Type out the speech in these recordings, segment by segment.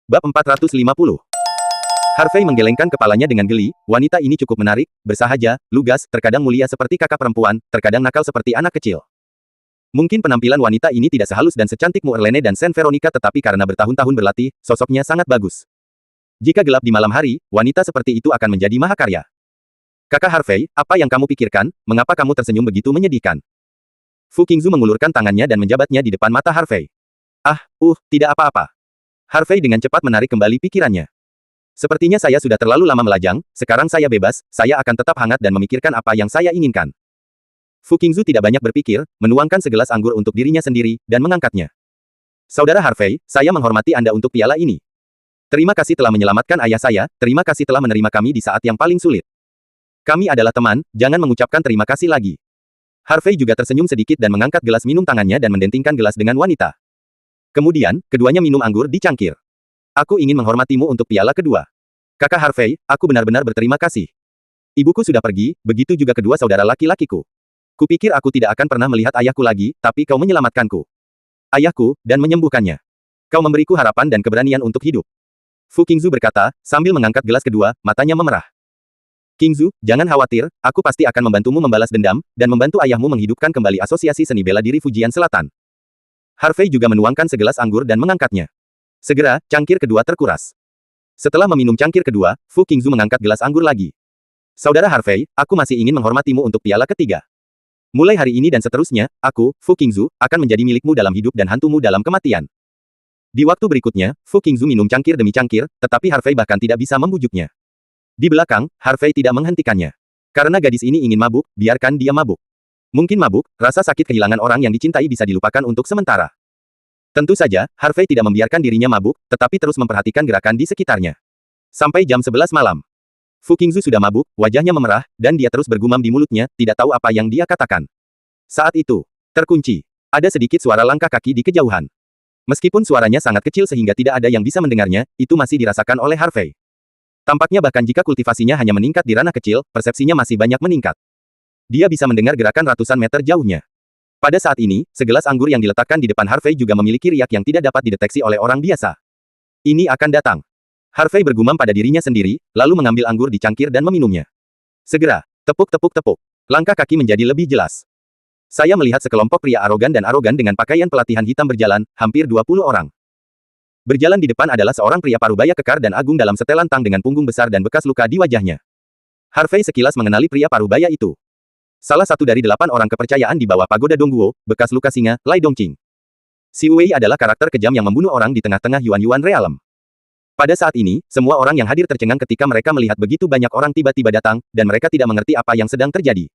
Bab 450. Harvey menggelengkan kepalanya dengan geli. Wanita ini cukup menarik, bersahaja, lugas, terkadang mulia seperti kakak perempuan, terkadang nakal seperti anak kecil. Mungkin penampilan wanita ini tidak sehalus dan secantik Muerlene dan Saint Veronica, tetapi karena bertahun-tahun berlatih, sosoknya sangat bagus. Jika gelap di malam hari, wanita seperti itu akan menjadi mahakarya. Kakak Harvey, apa yang kamu pikirkan? Mengapa kamu tersenyum begitu menyedihkan? Fu Qingzu mengulurkan tangannya dan menjabatnya di depan mata Harvey. Tidak apa-apa. Harvey dengan cepat menarik kembali pikirannya. Sepertinya saya sudah terlalu lama melajang, sekarang saya bebas, saya akan tetap hangat dan memikirkan apa yang saya inginkan. Fu Qingzu tidak banyak berpikir, menuangkan segelas anggur untuk dirinya sendiri, dan mengangkatnya. Saudara Harvey, saya menghormati Anda untuk piala ini. Terima kasih telah menyelamatkan ayah saya, terima kasih telah menerima kami di saat yang paling sulit. Kami adalah teman, jangan mengucapkan terima kasih lagi. Harvey juga tersenyum sedikit dan mengangkat gelas minum tangannya dan mendentingkan gelas dengan wanita. Kemudian, keduanya minum anggur di cangkir. Aku ingin menghormatimu untuk piala kedua. Kakak Harvey, aku benar-benar berterima kasih. Ibuku sudah pergi, begitu juga kedua saudara laki-lakiku. Kupikir aku tidak akan pernah melihat ayahku lagi, tapi kau menyelamatkanku. Ayahku, dan menyembuhkannya. Kau memberiku harapan dan keberanian untuk hidup. Fu Qingzu berkata, sambil mengangkat gelas kedua, matanya memerah. Qingzu, jangan khawatir, aku pasti akan membantumu membalas dendam, dan membantu ayahmu menghidupkan kembali Asosiasi Seni Bela Diri Fujian Selatan. Harvey juga menuangkan segelas anggur dan mengangkatnya. Segera, cangkir kedua terkuras. Setelah meminum cangkir kedua, Fu Qingzu mengangkat gelas anggur lagi. Saudara Harvey, aku masih ingin menghormatimu untuk piala ketiga. Mulai hari ini dan seterusnya, aku, Fu Qingzu, akan menjadi milikmu dalam hidup dan hantumu dalam kematian. Di waktu berikutnya, Fu Qingzu minum cangkir demi cangkir, tetapi Harvey bahkan tidak bisa membujuknya. Di belakang, Harvey tidak menghentikannya. Karena gadis ini ingin mabuk, biarkan dia mabuk. Mungkin mabuk, rasa sakit kehilangan orang yang dicintai bisa dilupakan untuk sementara. Tentu saja, Harvey tidak membiarkan dirinya mabuk, tetapi terus memperhatikan gerakan di sekitarnya. Sampai jam 11 malam. Fu Qingzu sudah mabuk, wajahnya memerah, dan dia terus bergumam di mulutnya, tidak tahu apa yang dia katakan. Saat itu, terkunci. Ada sedikit suara langkah kaki di kejauhan. Meskipun suaranya sangat kecil sehingga tidak ada yang bisa mendengarnya, itu masih dirasakan oleh Harvey. Tampaknya bahkan jika kultivasinya hanya meningkat di ranah kecil, persepsinya masih banyak meningkat. Dia bisa mendengar gerakan ratusan meter jauhnya. Pada saat ini, segelas anggur yang diletakkan di depan Harvey juga memiliki riak yang tidak dapat dideteksi oleh orang biasa. Ini akan datang. Harvey bergumam pada dirinya sendiri, lalu mengambil anggur di cangkir dan meminumnya. Segera, tepuk-tepuk-tepuk. Langkah kaki menjadi lebih jelas. Saya melihat sekelompok pria arogan dengan pakaian pelatihan hitam berjalan, hampir 20 orang. Berjalan di depan adalah seorang pria parubaya kekar dan agung dalam setelan tang dengan punggung besar dan bekas luka di wajahnya. Harvey sekilas mengenali pria parubaya itu. Salah satu dari 8 orang kepercayaan di bawah pagoda Dongguo, bekas luka singa, Lai Dongqing. Si Wei adalah karakter kejam yang membunuh orang di tengah-tengah Yuan-Yuan realem. Pada saat ini, semua orang yang hadir tercengang ketika mereka melihat begitu banyak orang tiba-tiba datang, dan mereka tidak mengerti apa yang sedang terjadi.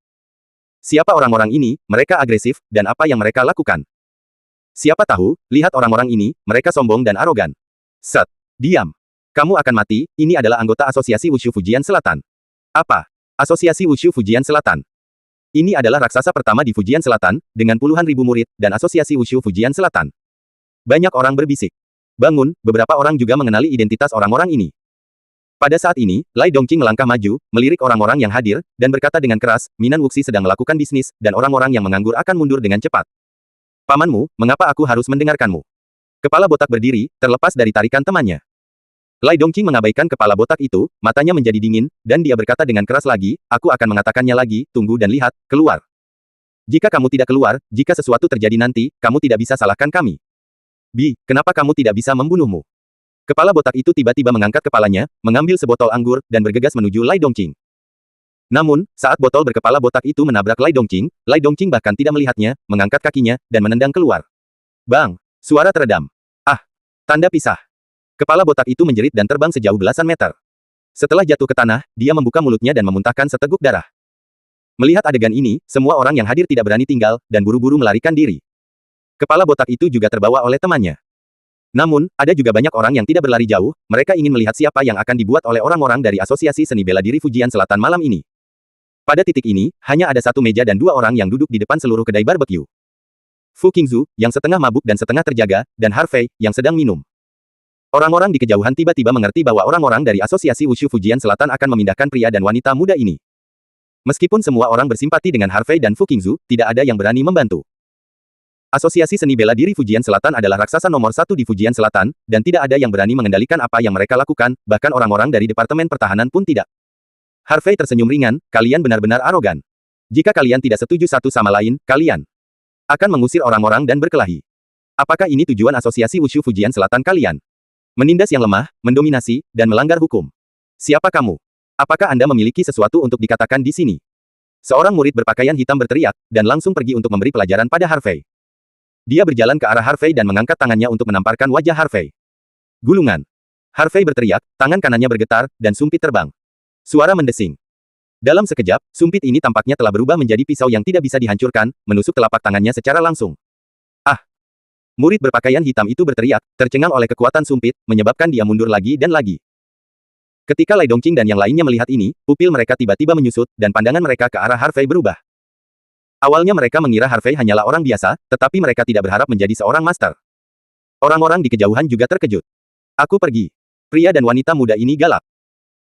Siapa orang-orang ini, mereka agresif, dan apa yang mereka lakukan? Siapa tahu, lihat orang-orang ini, mereka sombong dan arogan. Set. Diam. Kamu akan mati, ini adalah anggota Asosiasi Wushu Fujian Selatan. Apa? Asosiasi Wushu Fujian Selatan. Ini adalah raksasa pertama di Fujian Selatan, dengan puluhan ribu murid, dan Asosiasi Wushu Fujian Selatan. Banyak orang berbisik. Bangun, beberapa orang juga mengenali identitas orang-orang ini. Pada saat ini, Lai Dongqing melangkah maju, melirik orang-orang yang hadir, dan berkata dengan keras, Minan Wuxi sedang melakukan bisnis, dan orang-orang yang menganggur akan mundur dengan cepat. Pamanmu, mengapa aku harus mendengarkanmu? Kepala botak berdiri, terlepas dari tarikan temannya. Lai Dongqing mengabaikan kepala botak itu, matanya menjadi dingin, dan dia berkata dengan keras lagi, aku akan mengatakannya lagi, tunggu dan lihat, keluar. Jika kamu tidak keluar, jika sesuatu terjadi nanti, kamu tidak bisa salahkan kami. Bi, kenapa kamu tidak bisa membunuhmu? Kepala botak itu tiba-tiba mengangkat kepalanya, mengambil sebotol anggur, dan bergegas menuju Lai Dongqing. Namun, saat botol berkepala botak itu menabrak Lai Dongqing bahkan tidak melihatnya, mengangkat kakinya, dan menendang keluar. Bang! Suara teredam. Tanda pisah. Kepala botak itu menjerit dan terbang sejauh belasan meter. Setelah jatuh ke tanah, dia membuka mulutnya dan memuntahkan seteguk darah. Melihat adegan ini, semua orang yang hadir tidak berani tinggal, dan buru-buru melarikan diri. Kepala botak itu juga terbawa oleh temannya. Namun, ada juga banyak orang yang tidak berlari jauh, mereka ingin melihat siapa yang akan dibuat oleh orang-orang dari Asosiasi Seni Bela Diri Fujian Selatan malam ini. Pada titik ini, hanya ada satu meja dan 2 orang yang duduk di depan seluruh kedai barbecue. Fu Qingzu, yang setengah mabuk dan setengah terjaga, dan Harvey, yang sedang minum. Orang-orang di kejauhan tiba-tiba mengerti bahwa orang-orang dari Asosiasi Wushu Fujian Selatan akan memindahkan pria dan wanita muda ini. Meskipun semua orang bersimpati dengan Harvey dan Fu Qingzu, tidak ada yang berani membantu. Asosiasi Seni Bela Diri Fujian Selatan adalah raksasa nomor satu di Fujian Selatan, dan tidak ada yang berani mengendalikan apa yang mereka lakukan, bahkan orang-orang dari Departemen Pertahanan pun tidak. Harvey tersenyum ringan, kalian benar-benar arogan. Jika kalian tidak setuju satu sama lain, kalian akan mengusir orang-orang dan berkelahi. Apakah ini tujuan Asosiasi Wushu Fujian Selatan kalian? Menindas yang lemah, mendominasi, dan melanggar hukum. Siapa kamu? Apakah Anda memiliki sesuatu untuk dikatakan di sini? Seorang murid berpakaian hitam berteriak, dan langsung pergi untuk memberi pelajaran pada Harvey. Dia berjalan ke arah Harvey dan mengangkat tangannya untuk menamparkan wajah Harvey. Gulungan. Harvey berteriak, tangan kanannya bergetar, dan sumpit terbang. Suara mendesing. Dalam sekejap, sumpit ini tampaknya telah berubah menjadi pisau yang tidak bisa dihancurkan, menusuk telapak tangannya secara langsung. Ah! Murid berpakaian hitam itu berteriak, tercengang oleh kekuatan sumpit, menyebabkan dia mundur lagi dan lagi. Ketika Lai Dongqing dan yang lainnya melihat ini, pupil mereka tiba-tiba menyusut, dan pandangan mereka ke arah Harvey berubah. Awalnya mereka mengira Harvey hanyalah orang biasa, tetapi mereka tidak berharap menjadi seorang master. Orang-orang di kejauhan juga terkejut. Aku pergi. Pria dan wanita muda ini galak.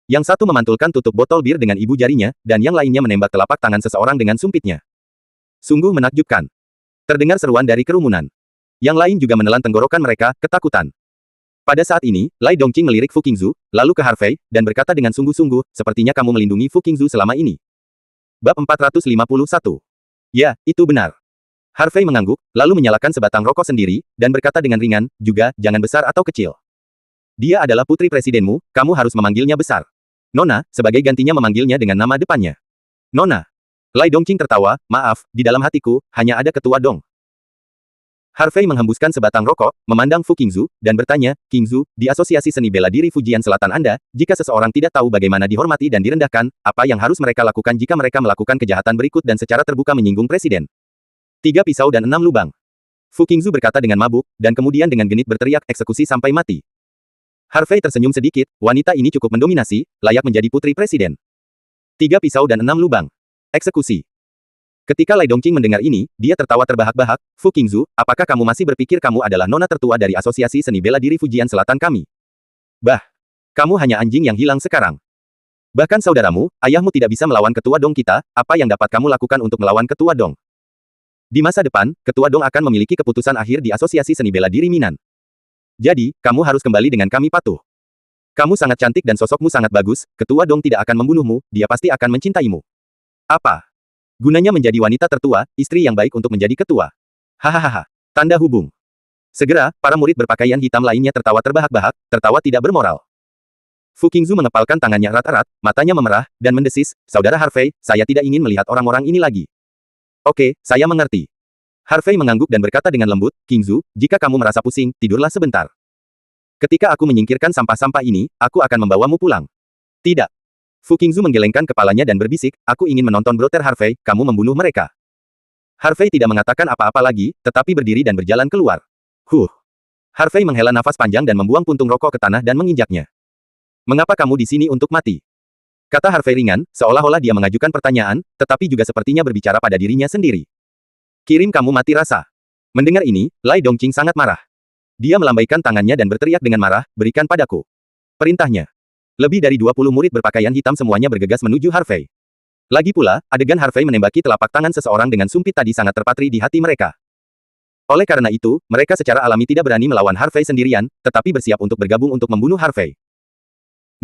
Yang satu memantulkan tutup botol bir dengan ibu jarinya, dan yang lainnya menembak telapak tangan seseorang dengan sumpitnya. Sungguh menakjubkan. Terdengar seruan dari kerumunan. Yang lain juga menelan tenggorokan mereka, ketakutan. Pada saat ini, Lai Dongqing melirik Fu Qingzu, lalu ke Harvey, dan berkata dengan sungguh-sungguh, sepertinya kamu melindungi Fu Qingzu selama ini. Bab 451. Ya, itu benar. Harvey mengangguk, lalu menyalakan sebatang rokok sendiri, dan berkata dengan ringan, juga, jangan besar atau kecil. Dia adalah putri presidenmu, kamu harus memanggilnya besar. Nona, sebagai gantinya memanggilnya dengan nama depannya. Nona. Lai Dongqing tertawa, maaf, di dalam hatiku, hanya ada ketua Dong. Harvey menghembuskan sebatang rokok, memandang Fu Qingzu, dan bertanya, Qingzu, di Asosiasi Seni Bela Diri Fujian Selatan Anda, jika seseorang tidak tahu bagaimana dihormati dan direndahkan, apa yang harus mereka lakukan jika mereka melakukan kejahatan berikut dan secara terbuka menyinggung presiden? 3 pisau dan 6 lubang. Fu Qingzu berkata dengan mabuk, dan kemudian dengan genit berteriak eksekusi sampai mati. Harvey tersenyum sedikit, wanita ini cukup mendominasi, layak menjadi putri presiden. 3 pisau dan 6 lubang. Eksekusi. Ketika Lai Dongqing mendengar ini, dia tertawa terbahak-bahak, Fu Qingzu, apakah kamu masih berpikir kamu adalah nona tertua dari Asosiasi Seni Bela Diri Fujian Selatan kami? Bah! Kamu hanya anjing yang hilang sekarang. Bahkan saudaramu, ayahmu tidak bisa melawan ketua Dong kita, apa yang dapat kamu lakukan untuk melawan ketua Dong? Di masa depan, ketua Dong akan memiliki keputusan akhir di Asosiasi Seni Bela Diri Minan. Jadi, kamu harus kembali dengan kami patuh. Kamu sangat cantik dan sosokmu sangat bagus, ketua Dong tidak akan membunuhmu, dia pasti akan mencintaimu. Apa? Gunanya menjadi wanita tertua, istri yang baik untuk menjadi ketua. Hahaha. Tanda hubung. Segera, para murid berpakaian hitam lainnya tertawa terbahak-bahak, tertawa tidak bermoral. Fu Qingzu mengepalkan tangannya erat-erat, matanya memerah, dan mendesis, Saudara Harvey, saya tidak ingin melihat orang-orang ini lagi. Oke, saya mengerti. Harvey mengangguk dan berkata dengan lembut, Qingzu, jika kamu merasa pusing, tidurlah sebentar. Ketika aku menyingkirkan sampah-sampah ini, aku akan membawamu pulang. Tidak. Fu Qingzu menggelengkan kepalanya dan berbisik, aku ingin menonton brother Harvey, kamu membunuh mereka. Harvey tidak mengatakan apa-apa lagi, tetapi berdiri dan berjalan keluar. Harvey menghela nafas panjang dan membuang puntung rokok ke tanah dan menginjaknya. Mengapa kamu di sini untuk mati? Kata Harvey ringan, seolah-olah dia mengajukan pertanyaan, tetapi juga sepertinya berbicara pada dirinya sendiri. Kirim kamu mati rasa. Mendengar ini, Lai Dongqing sangat marah. Dia melambaikan tangannya dan berteriak dengan marah, berikan padaku. Perintahnya. Lebih dari 20 murid berpakaian hitam semuanya bergegas menuju Harvey. Lagi pula, adegan Harvey menembaki telapak tangan seseorang dengan sumpit tadi sangat terpatri di hati mereka. Oleh karena itu, mereka secara alami tidak berani melawan Harvey sendirian, tetapi bersiap untuk bergabung untuk membunuh Harvey.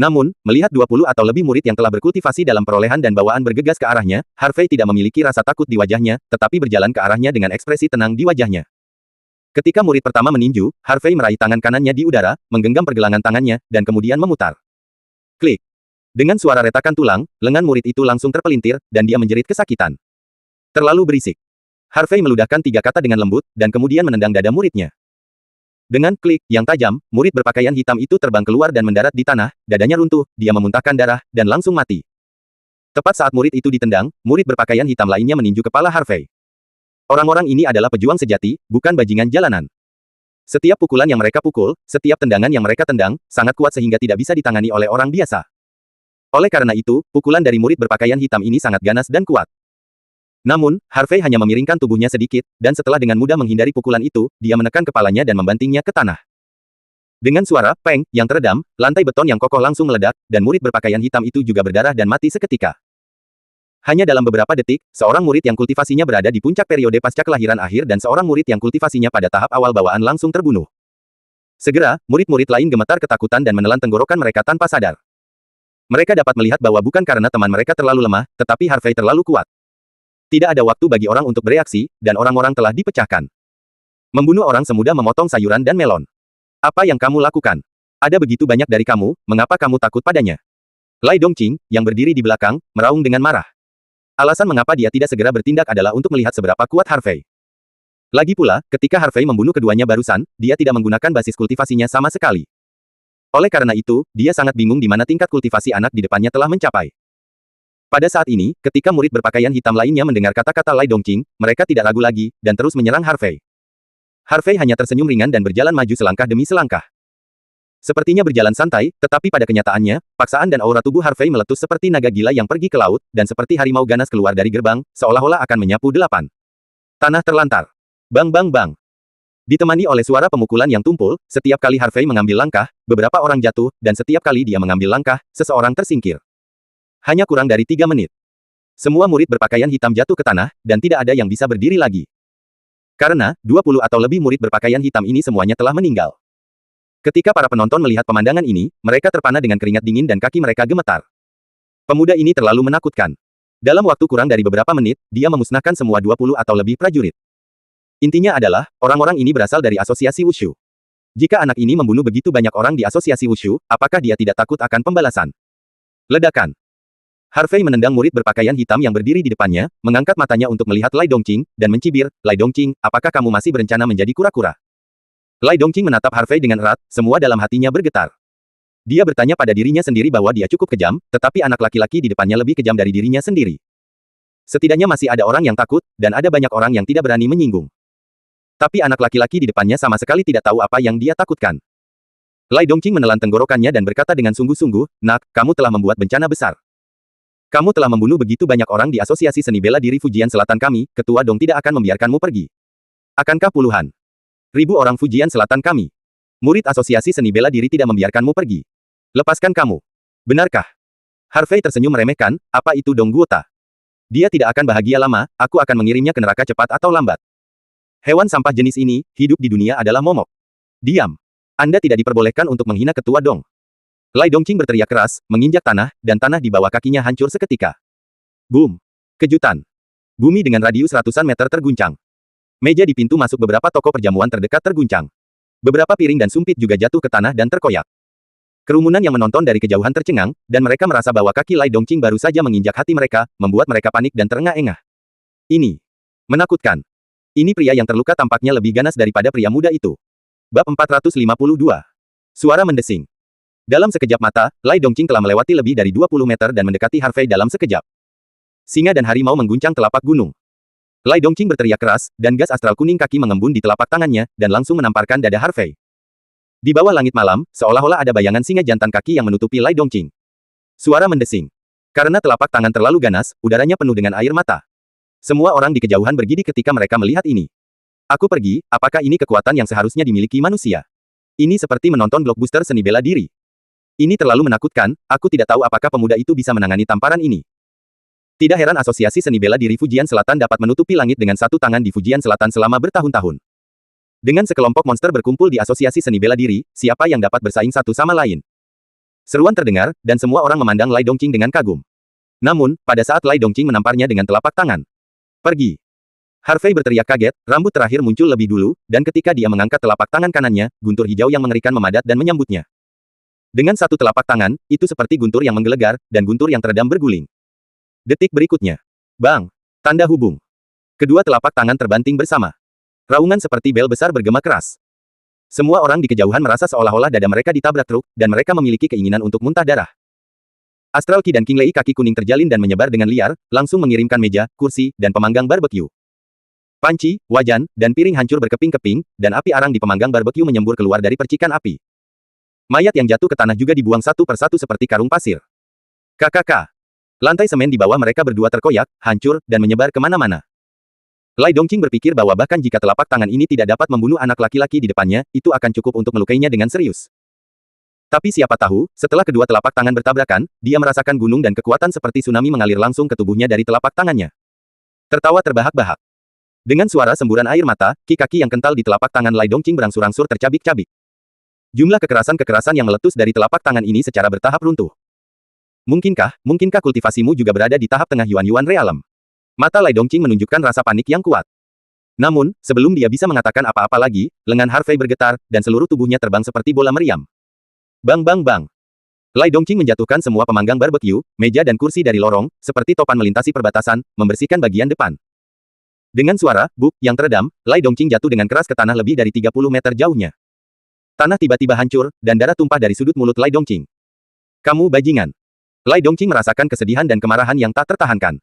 Namun, melihat 20 atau lebih murid yang telah berkultivasi dalam perolehan dan bawaan bergegas ke arahnya, Harvey tidak memiliki rasa takut di wajahnya, tetapi berjalan ke arahnya dengan ekspresi tenang di wajahnya. Ketika murid pertama meninju, Harvey meraih tangan kanannya di udara, menggenggam pergelangan tangannya, dan kemudian memutar. Klik. Dengan suara retakan tulang, lengan murid itu langsung terpelintir, dan dia menjerit kesakitan. Terlalu berisik. Harvey meludahkan 3 kata dengan lembut, dan kemudian menendang dada muridnya. Dengan klik yang tajam, murid berpakaian hitam itu terbang keluar dan mendarat di tanah, dadanya runtuh, dia memuntahkan darah, dan langsung mati. Tepat saat murid itu ditendang, murid berpakaian hitam lainnya meninju kepala Harvey. Orang-orang ini adalah pejuang sejati, bukan bajingan jalanan. Setiap pukulan yang mereka pukul, setiap tendangan yang mereka tendang, sangat kuat sehingga tidak bisa ditangani oleh orang biasa. Oleh karena itu, pukulan dari murid berpakaian hitam ini sangat ganas dan kuat. Namun, Harvey hanya memiringkan tubuhnya sedikit, dan setelah dengan mudah menghindari pukulan itu, dia menekan kepalanya dan membantingnya ke tanah. Dengan suara peng yang teredam, lantai beton yang kokoh langsung meledak, dan murid berpakaian hitam itu juga berdarah dan mati seketika. Hanya dalam beberapa detik, seorang murid yang kultivasinya berada di puncak periode pasca kelahiran akhir dan seorang murid yang kultivasinya pada tahap awal bawaan langsung terbunuh. Segera, murid-murid lain gemetar ketakutan dan menelan tenggorokan mereka tanpa sadar. Mereka dapat melihat bahwa bukan karena teman mereka terlalu lemah, tetapi Harvey terlalu kuat. Tidak ada waktu bagi orang untuk bereaksi, dan orang-orang telah dipecahkan. Membunuh orang semudah memotong sayuran dan melon. Apa yang kamu lakukan? Ada begitu banyak dari kamu, mengapa kamu takut padanya? Lai Dongqing, yang berdiri di belakang, meraung dengan marah. Alasan mengapa dia tidak segera bertindak adalah untuk melihat seberapa kuat Harvey. Lagi pula, ketika Harvey membunuh keduanya barusan, dia tidak menggunakan basis kultivasinya sama sekali. Oleh karena itu, dia sangat bingung di mana tingkat kultivasi anak di depannya telah mencapai. Pada saat ini, ketika murid berpakaian hitam lainnya mendengar kata-kata Lai Dongqing, mereka tidak ragu lagi, dan terus menyerang Harvey. Harvey hanya tersenyum ringan dan berjalan maju selangkah demi selangkah. Sepertinya berjalan santai, tetapi pada kenyataannya, paksaan dan aura tubuh Harvey meletus seperti naga gila yang pergi ke laut, dan seperti harimau ganas keluar dari gerbang, seolah-olah akan menyapu 8. Tanah terlantar. Bang bang bang. Ditemani oleh suara pemukulan yang tumpul, setiap kali Harvey mengambil langkah, beberapa orang jatuh, dan setiap kali dia mengambil langkah, seseorang tersingkir. Hanya kurang dari 3 menit. Semua murid berpakaian hitam jatuh ke tanah, dan tidak ada yang bisa berdiri lagi. Karena, 20 atau lebih murid berpakaian hitam ini semuanya telah meninggal. Ketika para penonton melihat pemandangan ini, mereka terpana dengan keringat dingin dan kaki mereka gemetar. Pemuda ini terlalu menakutkan. Dalam waktu kurang dari beberapa menit, dia memusnahkan semua 20 atau lebih prajurit. Intinya adalah, orang-orang ini berasal dari asosiasi Wushu. Jika anak ini membunuh begitu banyak orang di asosiasi Wushu, apakah dia tidak takut akan pembalasan? Ledakan. Harvey menendang murid berpakaian hitam yang berdiri di depannya, mengangkat matanya untuk melihat Lai Dongqing, dan mencibir, Lai Dongqing, apakah kamu masih berencana menjadi kura-kura? Lai Dongqing menatap Harvey dengan erat, semua dalam hatinya bergetar. Dia bertanya pada dirinya sendiri bahwa dia cukup kejam, tetapi anak laki-laki di depannya lebih kejam dari dirinya sendiri. Setidaknya masih ada orang yang takut, dan ada banyak orang yang tidak berani menyinggung. Tapi anak laki-laki di depannya sama sekali tidak tahu apa yang dia takutkan. Lai Dongqing menelan tenggorokannya dan berkata dengan sungguh-sungguh, "Nak, kamu telah membuat bencana besar. Kamu telah membunuh begitu banyak orang di Asosiasi Seni Bela Diri Fujian Selatan kami, Ketua Dong tidak akan membiarkanmu pergi. Akankah puluhan ribu orang Fujian Selatan kami, murid Asosiasi Seni Bela Diri tidak membiarkanmu pergi? Lepaskan kamu. Benarkah?" Harvey tersenyum meremehkan, "Apa itu Dong Guota? Dia tidak akan bahagia lama, aku akan mengirimnya ke neraka cepat atau lambat. Hewan sampah jenis ini, hidup di dunia adalah momok. Diam. Anda tidak diperbolehkan untuk menghina Ketua Dong." Lai Dongqing berteriak keras, menginjak tanah, dan tanah di bawah kakinya hancur seketika. Boom. Kejutan. Bumi dengan radius ratusan meter terguncang. Meja di pintu masuk beberapa toko perjamuan terdekat terguncang. Beberapa piring dan sumpit juga jatuh ke tanah dan terkoyak. Kerumunan yang menonton dari kejauhan tercengang, dan mereka merasa bahwa kaki Lai Dongqing baru saja menginjak hati mereka, membuat mereka panik dan terengah-engah. Ini menakutkan. Ini pria yang terluka tampaknya lebih ganas daripada pria muda itu. Bab 452. Suara mendesing. Dalam sekejap mata, Lai Dongqing telah melewati lebih dari 20 meter dan mendekati Harvey dalam sekejap. Singa dan harimau mengguncang telapak gunung. Lai Dongqing berteriak keras, dan gas astral kuning kaki mengembun di telapak tangannya, dan langsung menamparkan dada Harvey. Di bawah langit malam, seolah-olah ada bayangan singa jantan kaki yang menutupi Lai Dongqing. Suara mendesing. Karena telapak tangan terlalu ganas, udaranya penuh dengan air mata. Semua orang di kejauhan bergidik ketika mereka melihat ini. Aku pergi, apakah ini kekuatan yang seharusnya dimiliki manusia? Ini seperti menonton blockbuster seni bela diri. Ini terlalu menakutkan, aku tidak tahu apakah pemuda itu bisa menangani tamparan ini. Tidak heran Asosiasi Seni Bela Diri Fujian Selatan dapat menutupi langit dengan satu tangan di Fujian Selatan selama bertahun-tahun. Dengan sekelompok monster berkumpul di Asosiasi Seni Bela Diri, siapa yang dapat bersaing satu sama lain? Seruan terdengar, dan semua orang memandang Lai Dongqing dengan kagum. Namun, pada saat Lai Dongqing menamparnya dengan telapak tangan. Pergi. Harvey berteriak kaget, rambut terakhir muncul lebih dulu, dan ketika dia mengangkat telapak tangan kanannya, guntur hijau yang mengerikan memadat dan menyambutnya. Dengan satu telapak tangan, itu seperti guntur yang menggelegar, dan guntur yang teredam berguling. Detik berikutnya. Bang! Tanda hubung. Kedua telapak tangan terbanting bersama. Raungan seperti bel besar bergema keras. Semua orang di kejauhan merasa seolah-olah dada mereka ditabrak truk, dan mereka memiliki keinginan untuk muntah darah. Astral Ki dan King Lei kaki kuning terjalin dan menyebar dengan liar, langsung mengirimkan meja, kursi, dan pemanggang barbeque. Panci, wajan, dan piring hancur berkeping-keping, dan api arang di pemanggang barbeque menyembur keluar dari percikan api. Mayat yang jatuh ke tanah juga dibuang satu persatu seperti karung pasir. KKK. Lantai semen di bawah mereka berdua terkoyak, hancur, dan menyebar kemana-mana. Lai Dongqing berpikir bahwa bahkan jika telapak tangan ini tidak dapat membunuh anak laki-laki di depannya, itu akan cukup untuk melukainya dengan serius. Tapi siapa tahu, setelah kedua telapak tangan bertabrakan, dia merasakan gunung dan kekuatan seperti tsunami mengalir langsung ke tubuhnya dari telapak tangannya. Tertawa terbahak-bahak. Dengan suara semburan air mata, kaki yang kental di telapak tangan Lai Dongqing berangsur-angsur tercabik-cabik. Jumlah kekerasan-kekerasan yang meletus dari telapak tangan ini secara bertahap runtuh. Mungkinkah kultivasimu juga berada di tahap tengah Yuan-Yuan realem? Mata Lai Dongqing menunjukkan rasa panik yang kuat. Namun, sebelum dia bisa mengatakan apa-apa lagi, lengan Harvey bergetar, dan seluruh tubuhnya terbang seperti bola meriam. Bang bang bang. Lai Dongqing menjatuhkan semua pemanggang barbeque, meja dan kursi dari lorong, seperti topan melintasi perbatasan, membersihkan bagian depan. Dengan suara buk yang teredam, Lai Dongqing jatuh dengan keras ke tanah lebih dari 30 meter jauhnya. Tanah tiba-tiba hancur, dan darah tumpah dari sudut mulut Lai Dongqing. Kamu bajingan. Lai Dongqing merasakan kesedihan dan kemarahan yang tak tertahankan.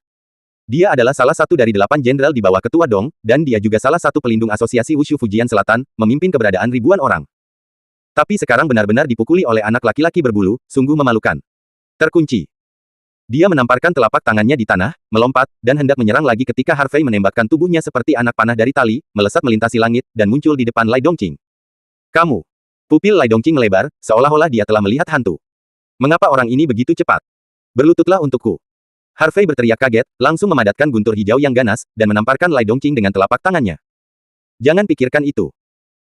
Dia adalah salah satu dari 8 jenderal di bawah Ketua Dong, dan dia juga salah satu pelindung asosiasi Wushu Fujian Selatan, memimpin keberadaan ribuan orang. Tapi sekarang benar-benar dipukuli oleh anak laki-laki berbulu, sungguh memalukan. Terkunci. Dia menamparkan telapak tangannya di tanah, melompat, dan hendak menyerang lagi ketika Harvey menembakkan tubuhnya seperti anak panah dari tali, melesat melintasi langit, dan muncul di depan Lai Dongqing. Kamu. Pupil Lai Dongqing melebar, seolah-olah dia telah melihat hantu. Mengapa orang ini begitu cepat? Berlututlah untukku. Harvey berteriak kaget, langsung memadatkan guntur hijau yang ganas, dan menamparkan Lai Dongqing dengan telapak tangannya. Jangan pikirkan itu.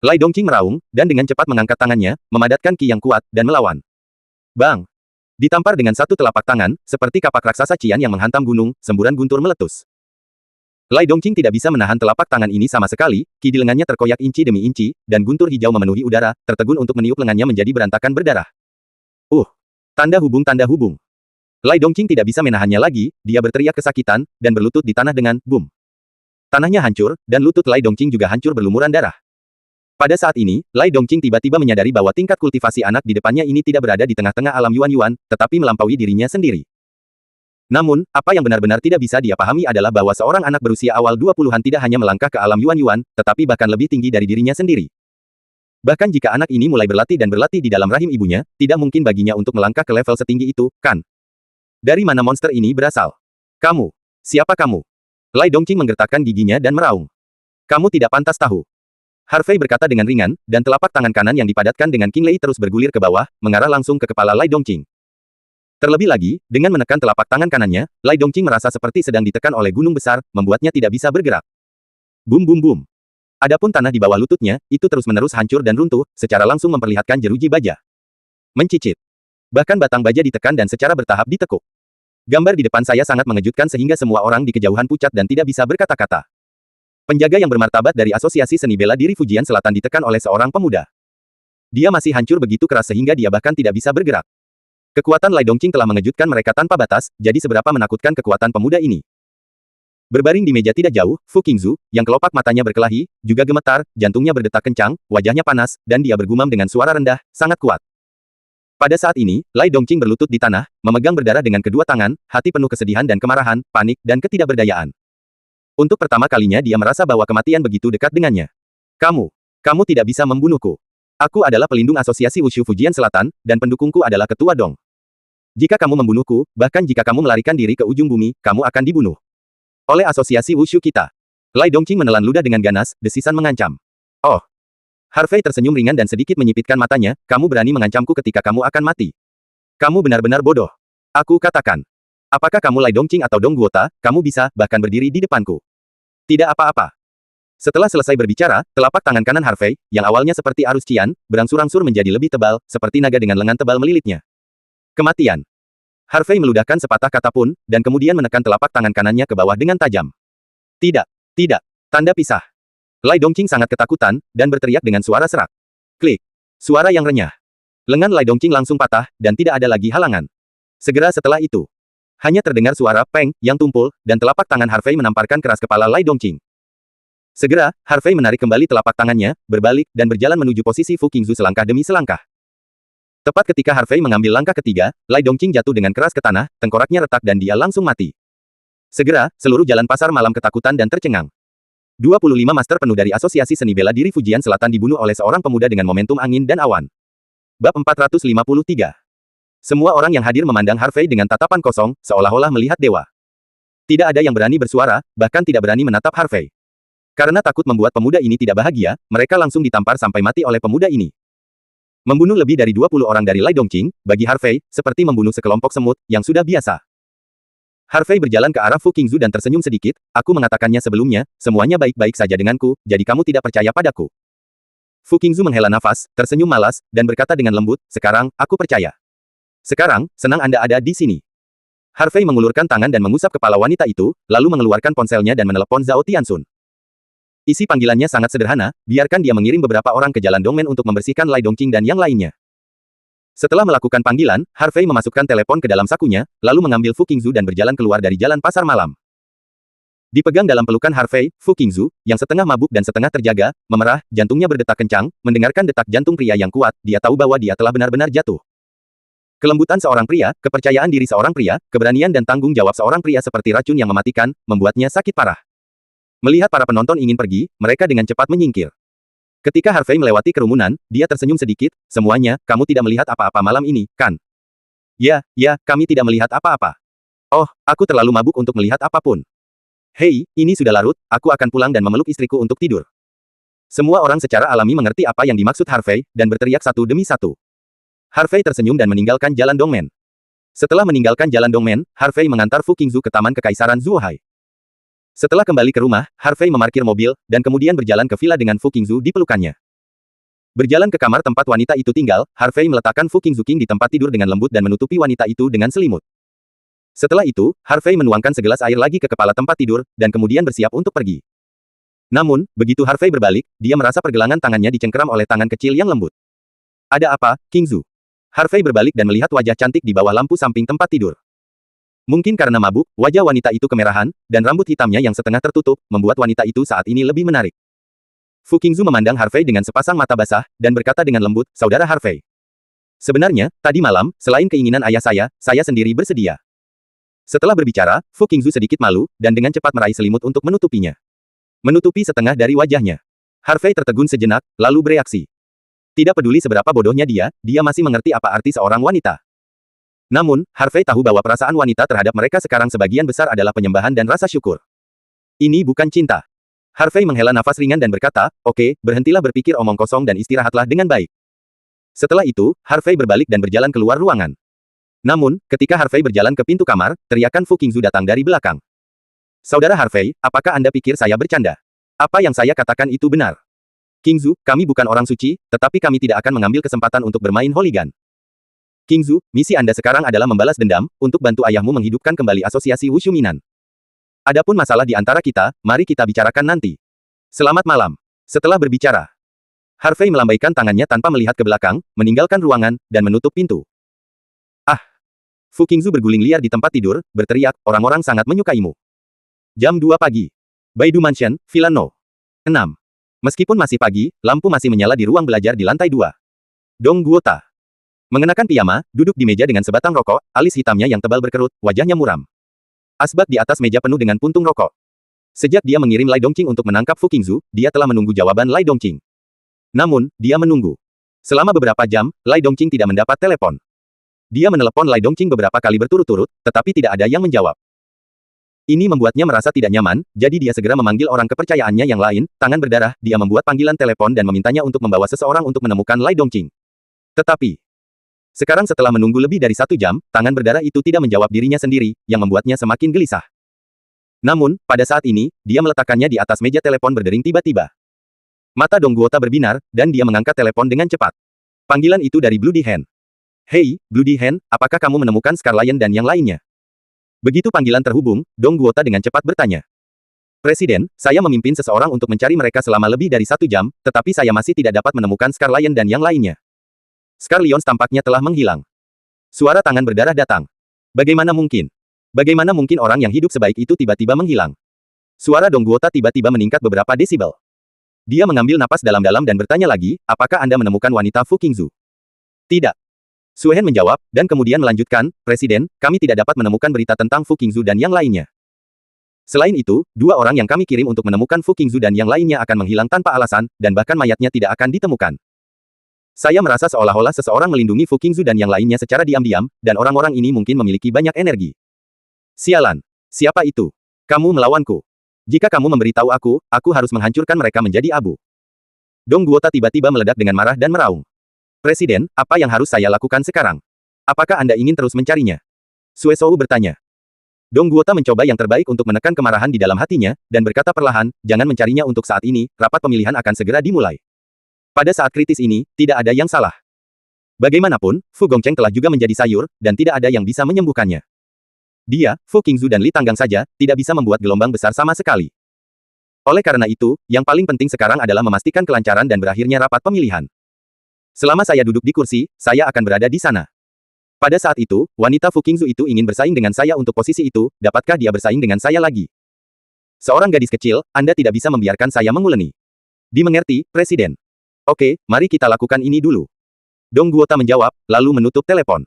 Lai Dongqing meraung, dan dengan cepat mengangkat tangannya, memadatkan ki yang kuat, dan melawan. Bang! Ditampar dengan satu telapak tangan, seperti kapak raksasa Qian yang menghantam gunung, semburan guntur meletus. Lai Dongqing tidak bisa menahan telapak tangan ini sama sekali, ki di lengannya terkoyak inci demi inci, dan guntur hijau memenuhi udara, tertegun untuk meniup lengannya menjadi berantakan berdarah. Tanda hubung tanda hubung. Lai Dongqing tidak bisa menahannya lagi, dia berteriak kesakitan, dan berlutut di tanah dengan boom. Tanahnya hancur, dan lutut Lai Dongqing juga hancur berlumuran darah. Pada saat ini, Lai Dongqing tiba-tiba menyadari bahwa tingkat kultivasi anak di depannya ini tidak berada di tengah-tengah alam Yuan-Yuan, tetapi melampaui dirinya sendiri. Namun, apa yang benar-benar tidak bisa dia pahami adalah bahwa seorang anak berusia awal 20-an tidak hanya melangkah ke alam Yuan-Yuan, tetapi bahkan lebih tinggi dari dirinya sendiri. Bahkan jika anak ini mulai berlatih dan berlatih di dalam rahim ibunya, tidak mungkin baginya untuk melangkah ke level setinggi itu, kan? Dari mana monster ini berasal? Kamu. Siapa kamu? Lai Dongqing menggertakkan giginya dan meraung. Kamu tidak pantas tahu. Harvey berkata dengan ringan, dan telapak tangan kanan yang dipadatkan dengan King Lei terus bergulir ke bawah, mengarah langsung ke kepala Lai Dongqing. Terlebih lagi, dengan menekan telapak tangan kanannya, Lai Dongqing merasa seperti sedang ditekan oleh gunung besar, membuatnya tidak bisa bergerak. Bum bum bum. Adapun tanah di bawah lututnya, itu terus-menerus hancur dan runtuh, secara langsung memperlihatkan jeruji baja. Mencicit. Bahkan batang baja ditekan dan secara bertahap ditekuk. Gambar di depan saya sangat mengejutkan sehingga semua orang di kejauhan pucat dan tidak bisa berkata-kata. Penjaga yang bermartabat dari Asosiasi Seni Bela Diri Fujian Selatan ditekan oleh seorang pemuda. Dia masih hancur begitu keras sehingga dia bahkan tidak bisa bergerak. Kekuatan Lai Dongqing telah mengejutkan mereka tanpa batas, jadi seberapa menakutkan kekuatan pemuda ini. Berbaring di meja tidak jauh, Fu Qingzu, yang kelopak matanya berkelahi, juga gemetar, jantungnya berdetak kencang, wajahnya panas, dan dia bergumam dengan suara rendah, sangat kuat. Pada saat ini, Lai Dongqing berlutut di tanah, memegang berdarah dengan kedua tangan, hati penuh kesedihan dan kemarahan, panik, dan ketidakberdayaan. Untuk pertama kalinya dia merasa bahwa kematian begitu dekat dengannya. Kamu tidak bisa membunuhku. Aku adalah pelindung Asosiasi Wushu Fujian Selatan, dan pendukungku adalah Ketua Dong. Jika kamu membunuhku, bahkan jika kamu melarikan diri ke ujung bumi, kamu akan dibunuh. Oleh Asosiasi Wushu kita. Lai Dongqing menelan ludah dengan ganas, desisan mengancam. Oh. Harvey tersenyum ringan dan sedikit menyipitkan matanya, kamu berani mengancamku ketika kamu akan mati. Kamu benar-benar bodoh. Aku katakan. Apakah kamu Lai Dongqing atau Dong Guota, kamu bisa, bahkan berdiri di depanku. Tidak apa-apa. Setelah selesai berbicara, telapak tangan kanan Harvey, yang awalnya seperti arus Qian, berangsur-angsur menjadi lebih tebal, seperti naga dengan lengan tebal melilitnya. Kematian. Harvey meludahkan sepatah kata pun, dan kemudian menekan telapak tangan kanannya ke bawah dengan tajam. Tidak. Tanda pisah. Lai Dongqing sangat ketakutan, dan berteriak dengan suara serak. Klik. Suara yang renyah. Lengan Lai Dongqing langsung patah, dan tidak ada lagi halangan. Segera setelah itu, hanya terdengar suara peng yang tumpul, dan telapak tangan Harvey menamparkan keras kepala Lai Dongqing. Segera, Harvey menarik kembali telapak tangannya, berbalik, dan berjalan menuju posisi Fu Qingzu selangkah demi selangkah. Tepat ketika Harvey mengambil langkah ketiga, Lai Dongqing jatuh dengan keras ke tanah, tengkoraknya retak dan dia langsung mati. Segera, seluruh jalan pasar malam ketakutan dan tercengang. 25 master penuh dari Asosiasi Seni Bela Diri Fujian Selatan dibunuh oleh seorang pemuda dengan momentum angin dan awan. Bab 453. Semua orang yang hadir memandang Harvey dengan tatapan kosong, seolah-olah melihat dewa. Tidak ada yang berani bersuara, bahkan tidak berani menatap Harvey. Karena takut membuat pemuda ini tidak bahagia, mereka langsung ditampar sampai mati oleh pemuda ini. Membunuh lebih dari 20 orang dari Lai Dongqing, bagi Harvey, seperti membunuh sekelompok semut, yang sudah biasa. Harvey berjalan ke arah Fu Qingzu dan tersenyum sedikit, aku mengatakannya sebelumnya, semuanya baik-baik saja denganku, jadi kamu tidak percaya padaku. Fu Qingzu menghela nafas, tersenyum malas, dan berkata dengan lembut, sekarang, aku percaya. Sekarang, senang Anda ada di sini. Harvey mengulurkan tangan dan mengusap kepala wanita itu, lalu mengeluarkan ponselnya dan menelepon Zhao Tianxun. Isi panggilannya sangat sederhana, biarkan dia mengirim beberapa orang ke Jalan Dongmen untuk membersihkan Lai Dongqing dan yang lainnya. Setelah melakukan panggilan, Harvey memasukkan telepon ke dalam sakunya, lalu mengambil Fu Qingzu dan berjalan keluar dari jalan pasar malam. Dipegang dalam pelukan Harvey, Fu Qingzu, yang setengah mabuk dan setengah terjaga, memerah, jantungnya berdetak kencang, mendengarkan detak jantung pria yang kuat, dia tahu bahwa dia telah benar-benar jatuh. Kelembutan seorang pria, kepercayaan diri seorang pria, keberanian dan tanggung jawab seorang pria seperti racun yang mematikan, membuatnya sakit parah. Melihat para penonton ingin pergi, mereka dengan cepat menyingkir. Ketika Harvey melewati kerumunan, dia tersenyum sedikit, semuanya, kamu tidak melihat apa-apa malam ini, kan? Ya, kami tidak melihat apa-apa. Oh, aku terlalu mabuk untuk melihat apapun. Hei, ini sudah larut, aku akan pulang dan memeluk istriku untuk tidur. Semua orang secara alami mengerti apa yang dimaksud Harvey, dan berteriak satu demi satu. Harvey tersenyum dan meninggalkan Jalan Dongmen. Setelah meninggalkan Jalan Dongmen, Harvey mengantar Fu Qingzu ke Taman Kekaisaran Zhuohai. Setelah kembali ke rumah, Harvey memarkir mobil, dan kemudian berjalan ke villa dengan Fu Qingzu di pelukannya. Berjalan ke kamar tempat wanita itu tinggal, Harvey meletakkan Fu Qingzu di tempat tidur dengan lembut dan menutupi wanita itu dengan selimut. Setelah itu, Harvey menuangkan segelas air lagi ke kepala tempat tidur, dan kemudian bersiap untuk pergi. Namun, begitu Harvey berbalik, dia merasa pergelangan tangannya dicengkeram oleh tangan kecil yang lembut. Ada apa, Qingzu? Harvey berbalik dan melihat wajah cantik di bawah lampu samping tempat tidur. Mungkin karena mabuk, wajah wanita itu kemerahan, dan rambut hitamnya yang setengah tertutup, membuat wanita itu saat ini lebih menarik. Fu Qingzu memandang Harvey dengan sepasang mata basah, dan berkata dengan lembut, Saudara Harvey. Sebenarnya, tadi malam, selain keinginan ayah saya sendiri bersedia. Setelah berbicara, Fu Qingzu sedikit malu, dan dengan cepat meraih selimut untuk menutupinya. Menutupi setengah dari wajahnya. Harvey tertegun sejenak, lalu bereaksi. Tidak peduli seberapa bodohnya dia masih mengerti apa arti seorang wanita. Namun, Harvey tahu bahwa perasaan wanita terhadap mereka sekarang sebagian besar adalah penyembahan dan rasa syukur. Ini bukan cinta. Harvey menghela nafas ringan dan berkata, oke, berhentilah berpikir omong kosong dan istirahatlah dengan baik. Setelah itu, Harvey berbalik dan berjalan keluar ruangan. Namun, ketika Harvey berjalan ke pintu kamar, teriakan Fu Qingzu datang dari belakang. Saudara Harvey, apakah Anda pikir saya bercanda? Apa yang saya katakan itu benar? Qingzu, kami bukan orang suci, tetapi kami tidak akan mengambil kesempatan untuk bermain hooligan. Qingzu, misi Anda sekarang adalah membalas dendam, untuk bantu ayahmu menghidupkan kembali asosiasi Wushu Minan. Adapun masalah di antara kita, mari kita bicarakan nanti. Selamat malam. Setelah berbicara, Harvey melambaikan tangannya tanpa melihat ke belakang, meninggalkan ruangan, dan menutup pintu. Ah! Fu Qingzu berguling liar di tempat tidur, berteriak, orang-orang sangat menyukaimu. Jam 2 pagi. Baidu Mansion, Villa No. 6. Meskipun masih pagi, lampu masih menyala di ruang belajar di lantai 2. Dong Guota mengenakan piyama, duduk di meja dengan sebatang rokok, alis hitamnya yang tebal berkerut, wajahnya muram. Asbak di atas meja penuh dengan puntung rokok. Sejak dia mengirim Lai Dongqing untuk menangkap Fu Qingzu, dia telah menunggu jawaban Lai Dongqing. Namun, dia menunggu. Selama beberapa jam, Lai Dongqing tidak mendapat telepon. Dia menelepon Lai Dongqing beberapa kali berturut-turut, tetapi tidak ada yang menjawab. Ini membuatnya merasa tidak nyaman, jadi dia segera memanggil orang kepercayaannya yang lain, tangan berdarah, dia membuat panggilan telepon dan memintanya untuk membawa seseorang untuk menemukan Lai Dongqing. Tetapi, sekarang setelah menunggu lebih dari 1 jam, tangan berdarah itu tidak menjawab dirinya sendiri, yang membuatnya semakin gelisah. Namun, pada saat ini, dia meletakkannya di atas meja telepon berdering tiba-tiba. Mata Dong Guota berbinar, dan dia mengangkat telepon dengan cepat. Panggilan itu dari Bloody Hand. Hei, Bloody Hand, apakah kamu menemukan Scar Lion dan yang lainnya? Begitu panggilan terhubung, Dong Guota dengan cepat bertanya. Presiden, saya memimpin seseorang untuk mencari mereka selama lebih dari 1 jam, tetapi saya masih tidak dapat menemukan Scar Lion dan yang lainnya. Scar Lion tampaknya telah menghilang. Suara tangan berdarah datang. Bagaimana mungkin? Bagaimana mungkin orang yang hidup sebaik itu tiba-tiba menghilang? Suara Dong Guota tiba-tiba meningkat beberapa desibel. Dia mengambil napas dalam-dalam dan bertanya lagi, apakah Anda menemukan wanita Fu Qingzu? Tidak. Su Hen menjawab, dan kemudian melanjutkan, Presiden, kami tidak dapat menemukan berita tentang Fu Qingzu dan yang lainnya. Selain itu, 2 orang yang kami kirim untuk menemukan Fu Qingzu dan yang lainnya akan menghilang tanpa alasan, dan bahkan mayatnya tidak akan ditemukan. Saya merasa seolah-olah seseorang melindungi Fu Qingzu dan yang lainnya secara diam-diam, dan orang-orang ini mungkin memiliki banyak energi. Sialan. Siapa itu? Kamu melawanku. Jika kamu memberitahu aku harus menghancurkan mereka menjadi abu. Dong Guota tiba-tiba meledak dengan marah dan meraung. Presiden, apa yang harus saya lakukan sekarang? Apakah Anda ingin terus mencarinya? Sue Shou bertanya. Dong Guota mencoba yang terbaik untuk menekan kemarahan di dalam hatinya, dan berkata perlahan, jangan mencarinya untuk saat ini, rapat pemilihan akan segera dimulai. Pada saat kritis ini, tidak ada yang salah. Bagaimanapun, Fu Gongcheng telah juga menjadi sayur, dan tidak ada yang bisa menyembuhkannya. Dia, Fu Qingzu dan Li Tanggang saja, tidak bisa membuat gelombang besar sama sekali. Oleh karena itu, yang paling penting sekarang adalah memastikan kelancaran dan berakhirnya rapat pemilihan. Selama saya duduk di kursi, saya akan berada di sana. Pada saat itu, wanita Fu Qingzu itu ingin bersaing dengan saya untuk posisi itu, dapatkah dia bersaing dengan saya lagi? Seorang gadis kecil, Anda tidak bisa membiarkan saya menguleni. Dimengerti, Presiden. Oke, mari kita lakukan ini dulu. Dong Guota menjawab, lalu menutup telepon.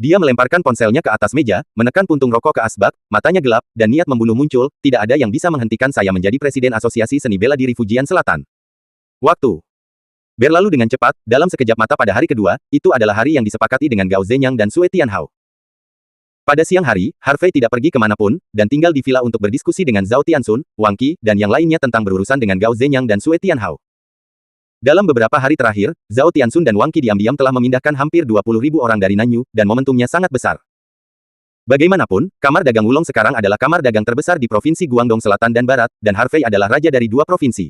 Dia melemparkan ponselnya ke atas meja, menekan puntung rokok ke asbak, matanya gelap, dan niat membunuh muncul, tidak ada yang bisa menghentikan saya menjadi Presiden Asosiasi Seni Bela Diri Fujian Selatan. Waktu berlalu dengan cepat, dalam sekejap mata pada hari kedua, itu adalah hari yang disepakati dengan Gao Zenyang dan Sue Tianhao. Pada siang hari, Harvey tidak pergi kemanapun, dan tinggal di villa untuk berdiskusi dengan Zhao Tianxun, Wang Qi, dan yang lainnya tentang berurusan dengan Gao Zenyang dan Sue Tianhao. Dalam beberapa hari terakhir, Zhao Tianxun dan Wang Qi diam-diam telah memindahkan hampir 20.000 orang dari Nanyu, dan momentumnya sangat besar. Bagaimanapun, Kamar Dagang Wulong sekarang adalah kamar dagang terbesar di Provinsi Guangdong Selatan dan Barat, dan Harvey adalah raja dari dua provinsi.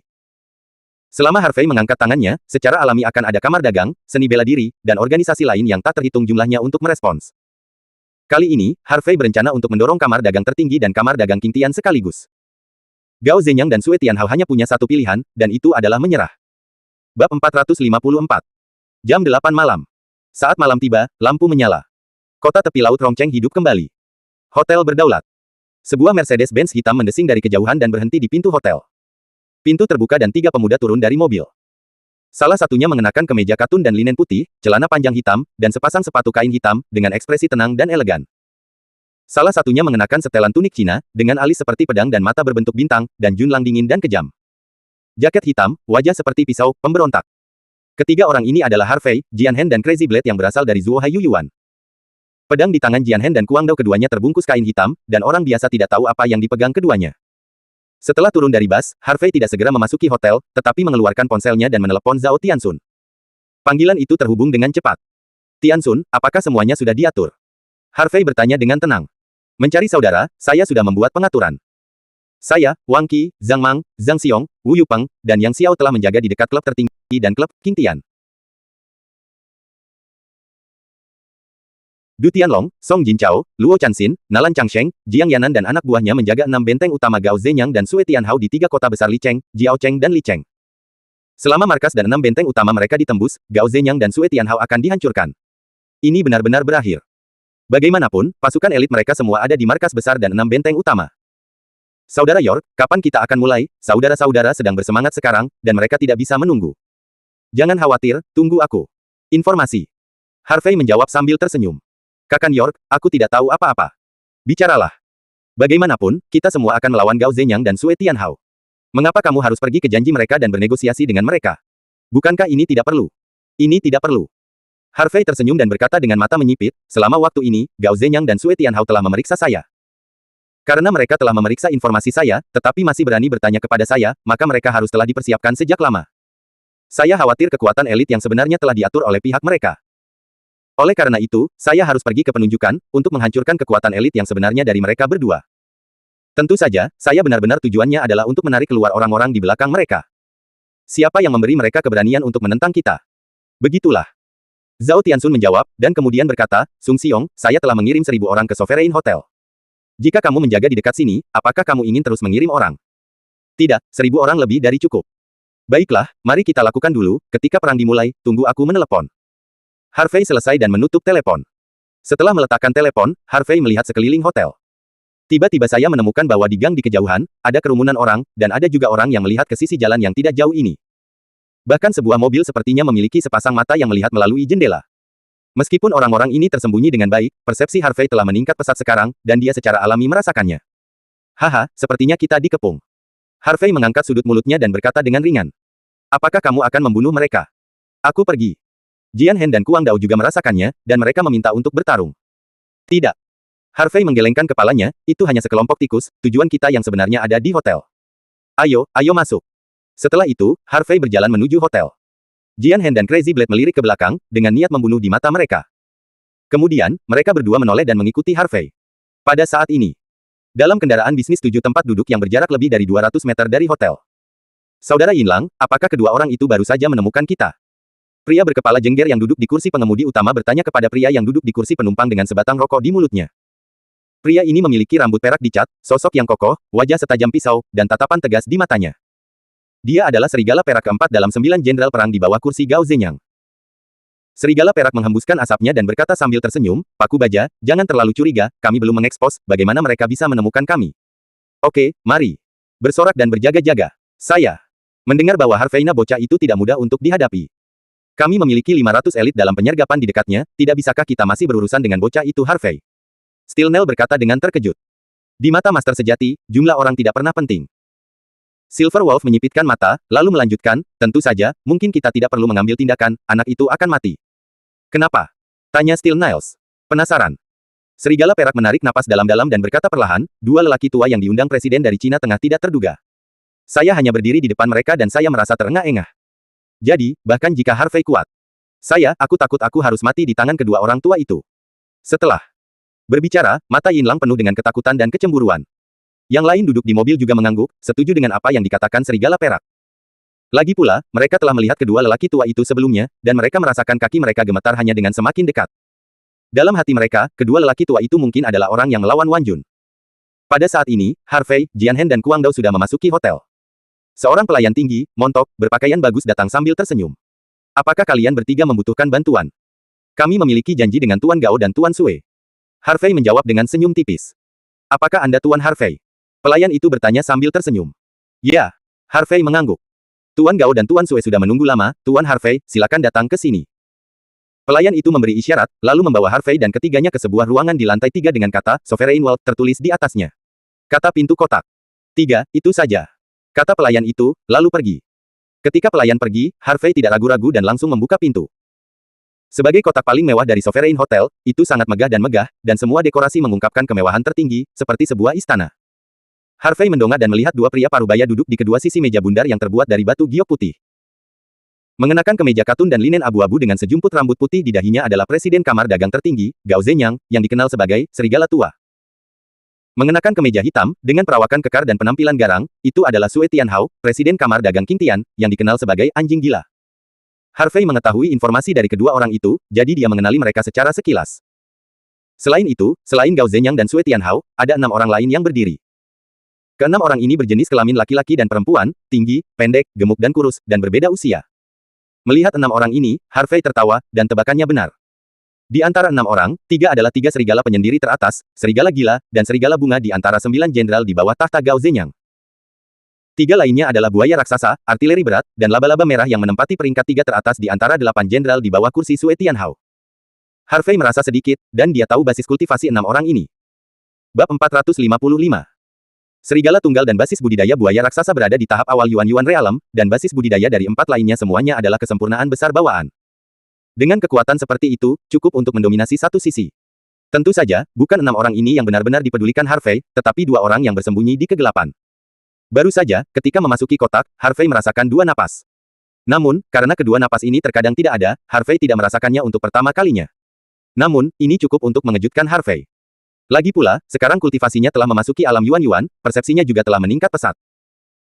Selama Harvey mengangkat tangannya, secara alami akan ada kamar dagang, seni bela diri, dan organisasi lain yang tak terhitung jumlahnya untuk merespons. Kali ini, Harvey berencana untuk mendorong kamar dagang tertinggi dan kamar dagang Qing Tian sekaligus. Gao Zenyang dan Sue Tianhao hanya punya satu pilihan, dan itu adalah menyerah. Bab 454. Jam 8 malam. Saat malam tiba, lampu menyala. Kota tepi laut Rongcheng hidup kembali. Hotel berdaulat. Sebuah Mercedes-Benz hitam mendesing dari kejauhan dan berhenti di pintu hotel. Pintu terbuka dan tiga pemuda turun dari mobil. Salah satunya mengenakan kemeja katun dan linen putih, celana panjang hitam, dan sepasang sepatu kain hitam, dengan ekspresi tenang dan elegan. Salah satunya mengenakan setelan tunik Cina, dengan alis seperti pedang dan mata berbentuk bintang, dan junlang dingin dan kejam. Jaket hitam, wajah seperti pisau, pemberontak. Ketiga orang ini adalah Harvey, Jianhen dan Crazy Blade yang berasal dari Zuo Haiyuan. Pedang di tangan Jianhen dan Kuang Dao keduanya terbungkus kain hitam, dan orang biasa tidak tahu apa yang dipegang keduanya. Setelah turun dari bus, Harvey tidak segera memasuki hotel, tetapi mengeluarkan ponselnya dan menelepon Zhao Tianxun. Panggilan itu terhubung dengan cepat. Tianxun, apakah semuanya sudah diatur? Harvey bertanya dengan tenang. Mencari saudara, saya sudah membuat pengaturan. Saya, Wang Qi, Zhang Mang, Zhang Xiong, Wu Yupeng, dan Yang Xiao telah menjaga di dekat klub tertinggi dan klub Qing Tian. Du Tianlong, Song Jinchao, Luo Chanxin, Nalan Changsheng, Jiang Yanan dan anak buahnya menjaga 6 benteng utama Gao Zenyang dan Sue Tianhao di 3 kota besar Licheng, Jiaocheng dan Licheng. Selama markas dan 6 benteng utama mereka ditembus, Gao Zenyang dan Sue Tianhao akan dihancurkan. Ini benar-benar berakhir. Bagaimanapun, pasukan elit mereka semua ada di markas besar dan 6 benteng utama. Saudara York, kapan kita akan mulai? Saudara-saudara sedang bersemangat sekarang, dan mereka tidak bisa menunggu. Jangan khawatir, tunggu aku. Informasi. Harvey menjawab sambil tersenyum. Kakan York, aku tidak tahu apa-apa. Bicaralah. Bagaimanapun, kita semua akan melawan Gao Zenyang dan Sue Tianhao. Mengapa kamu harus pergi ke janji mereka dan bernegosiasi dengan mereka? Bukankah ini tidak perlu? Ini tidak perlu. Harvey tersenyum dan berkata dengan mata menyipit, selama waktu ini, Gao Zenyang dan Sue Tianhao telah memeriksa saya. Karena mereka telah memeriksa informasi saya, tetapi masih berani bertanya kepada saya, maka mereka harus telah dipersiapkan sejak lama. Saya khawatir kekuatan elit yang sebenarnya telah diatur oleh pihak mereka. Oleh karena itu, saya harus pergi ke penunjukan, untuk menghancurkan kekuatan elit yang sebenarnya dari mereka berdua. Tentu saja, saya benar-benar tujuannya adalah untuk menarik keluar orang-orang di belakang mereka. Siapa yang memberi mereka keberanian untuk menentang kita? Begitulah. Zhao Tianxun menjawab, dan kemudian berkata, Sung Xiong, saya telah mengirim 1.000 orang ke Sovereign Hotel. Jika kamu menjaga di dekat sini, apakah kamu ingin terus mengirim orang? Tidak, 1.000 orang lebih dari cukup. Baiklah, mari kita lakukan dulu, ketika perang dimulai, tunggu aku menelepon. Harvey selesai dan menutup telepon. Setelah meletakkan telepon, Harvey melihat sekeliling hotel. Tiba-tiba saya menemukan bahwa di gang di kejauhan, ada kerumunan orang, dan ada juga orang yang melihat ke sisi jalan yang tidak jauh ini. Bahkan sebuah mobil sepertinya memiliki sepasang mata yang melihat melalui jendela. Meskipun orang-orang ini tersembunyi dengan baik, persepsi Harvey telah meningkat pesat sekarang, dan dia secara alami merasakannya. Haha, sepertinya kita dikepung. Harvey mengangkat sudut mulutnya dan berkata dengan ringan. Apakah kamu akan membunuh mereka? Aku pergi. Jianhen dan Kuang Dao juga merasakannya, dan mereka meminta untuk bertarung. Tidak. Harvey menggelengkan kepalanya, itu hanya sekelompok tikus, tujuan kita yang sebenarnya ada di hotel. Ayo, ayo masuk. Setelah itu, Harvey berjalan menuju hotel. Jian Hen dan Crazy Blade melirik ke belakang, dengan niat membunuh di mata mereka. Kemudian, mereka berdua menoleh dan mengikuti Harvey. Pada saat ini, dalam kendaraan bisnis 7 tempat duduk yang berjarak lebih dari 200 meter dari hotel. Saudara Yinlang, apakah kedua orang itu baru saja menemukan kita? Pria berkepala jengger yang duduk di kursi pengemudi utama bertanya kepada pria yang duduk di kursi penumpang dengan sebatang rokok di mulutnya. Pria ini memiliki rambut perak dicat, sosok yang kokoh, wajah setajam pisau, dan tatapan tegas di matanya. Dia adalah serigala perak keempat dalam 9 jenderal perang di bawah kursi Gao Zenyang. Serigala perak menghembuskan asapnya dan berkata sambil tersenyum, Paku Baja, jangan terlalu curiga, kami belum mengekspos bagaimana mereka bisa menemukan kami. Oke, mari. Bersorak dan berjaga-jaga. Saya mendengar bahwa Harveyna bocah itu tidak mudah untuk dihadapi. Kami memiliki 500 elit dalam penyergapan di dekatnya, tidak bisakah kita masih berurusan dengan bocah itu Harvey? Stilnell berkata dengan terkejut. Di mata Master Sejati, jumlah orang tidak pernah penting. Silver Wolf menyipitkan mata, lalu melanjutkan, tentu saja, mungkin kita tidak perlu mengambil tindakan, anak itu akan mati. Kenapa? Tanya Stilnels. Penasaran. Serigala perak menarik napas dalam-dalam dan berkata perlahan, dua lelaki tua yang diundang presiden dari Cina Tengah tidak terduga. Saya hanya berdiri di depan mereka dan saya merasa terengah-engah. Jadi, bahkan jika Harvey kuat, aku takut aku harus mati di tangan kedua orang tua itu. Setelah berbicara, mata Yinlang penuh dengan ketakutan dan kecemburuan. Yang lain duduk di mobil juga mengangguk, setuju dengan apa yang dikatakan serigala perak. Lagi pula, mereka telah melihat kedua lelaki tua itu sebelumnya, dan mereka merasakan kaki mereka gemetar hanya dengan semakin dekat. Dalam hati mereka, kedua lelaki tua itu mungkin adalah orang yang melawan Wan Jun. Pada saat ini, Harvey, Jian Hen dan Kuang Dao sudah memasuki hotel. Seorang pelayan tinggi, montok, berpakaian bagus datang sambil tersenyum. Apakah kalian bertiga membutuhkan bantuan? Kami memiliki janji dengan Tuan Gao dan Tuan Sue. Harvey menjawab dengan senyum tipis. Apakah Anda Tuan Harvey? Pelayan itu bertanya sambil tersenyum. Ya, Harvey mengangguk. Tuan Gao dan Tuan Sue sudah menunggu lama, Tuan Harvey, silakan datang ke sini. Pelayan itu memberi isyarat, lalu membawa Harvey dan ketiganya ke sebuah ruangan di lantai 3 dengan kata, Sovereign World tertulis di atasnya. Kata pintu kotak. 3, itu saja. Kata pelayan itu, lalu pergi. Ketika pelayan pergi, Harvey tidak ragu-ragu dan langsung membuka pintu. Sebagai kotak paling mewah dari Sovereign Hotel, itu sangat megah, dan semua dekorasi mengungkapkan kemewahan tertinggi, seperti sebuah istana. Harvey mendongak dan melihat dua pria parubaya duduk di kedua sisi meja bundar yang terbuat dari batu giok putih. Mengenakan kemeja katun dan linen abu-abu dengan sejumput rambut putih di dahinya adalah Presiden Kamar Dagang tertinggi, Gao Zenyang, yang dikenal sebagai Serigala Tua. Mengenakan kemeja hitam, dengan perawakan kekar dan penampilan garang, itu adalah Sue Tianhao, Presiden Kamar Dagang King Tian, yang dikenal sebagai anjing gila. Harvey mengetahui informasi dari kedua orang itu, jadi dia mengenali mereka secara sekilas. Selain itu, selain Gao Zenyang dan Sue Tianhao, ada 6 orang lain yang berdiri. Keenam orang ini berjenis kelamin laki-laki dan perempuan, tinggi, pendek, gemuk dan kurus, dan berbeda usia. Melihat 6 orang ini, Harvey tertawa, dan tebakannya benar. Di antara 6 orang, 3 adalah 3 serigala penyendiri teratas, serigala gila, dan serigala bunga di antara 9 jenderal di bawah tahta Gao Zenyang. 3 lainnya adalah buaya raksasa, artileri berat, dan laba-laba merah yang menempati peringkat 3 teratas di antara 8 jenderal di bawah kursi Sue Tianhao. Harvey merasa sedikit, dan dia tahu basis kultivasi 6 orang ini. Bab 455. Serigala tunggal dan basis budidaya buaya raksasa berada di tahap awal Yuan Realem, dan basis budidaya dari 4 lainnya semuanya adalah kesempurnaan besar bawaan. Dengan kekuatan seperti itu, cukup untuk mendominasi satu sisi. Tentu saja, bukan 6 orang ini yang benar-benar dipedulikan Harvey, tetapi 2 orang yang bersembunyi di kegelapan. Baru saja, ketika memasuki kotak, Harvey merasakan 2 napas. Namun, karena kedua napas ini terkadang tidak ada, Harvey tidak merasakannya untuk pertama kalinya. Namun, ini cukup untuk mengejutkan Harvey. Lagi pula, sekarang kultivasinya telah memasuki alam Yuan, persepsinya juga telah meningkat pesat.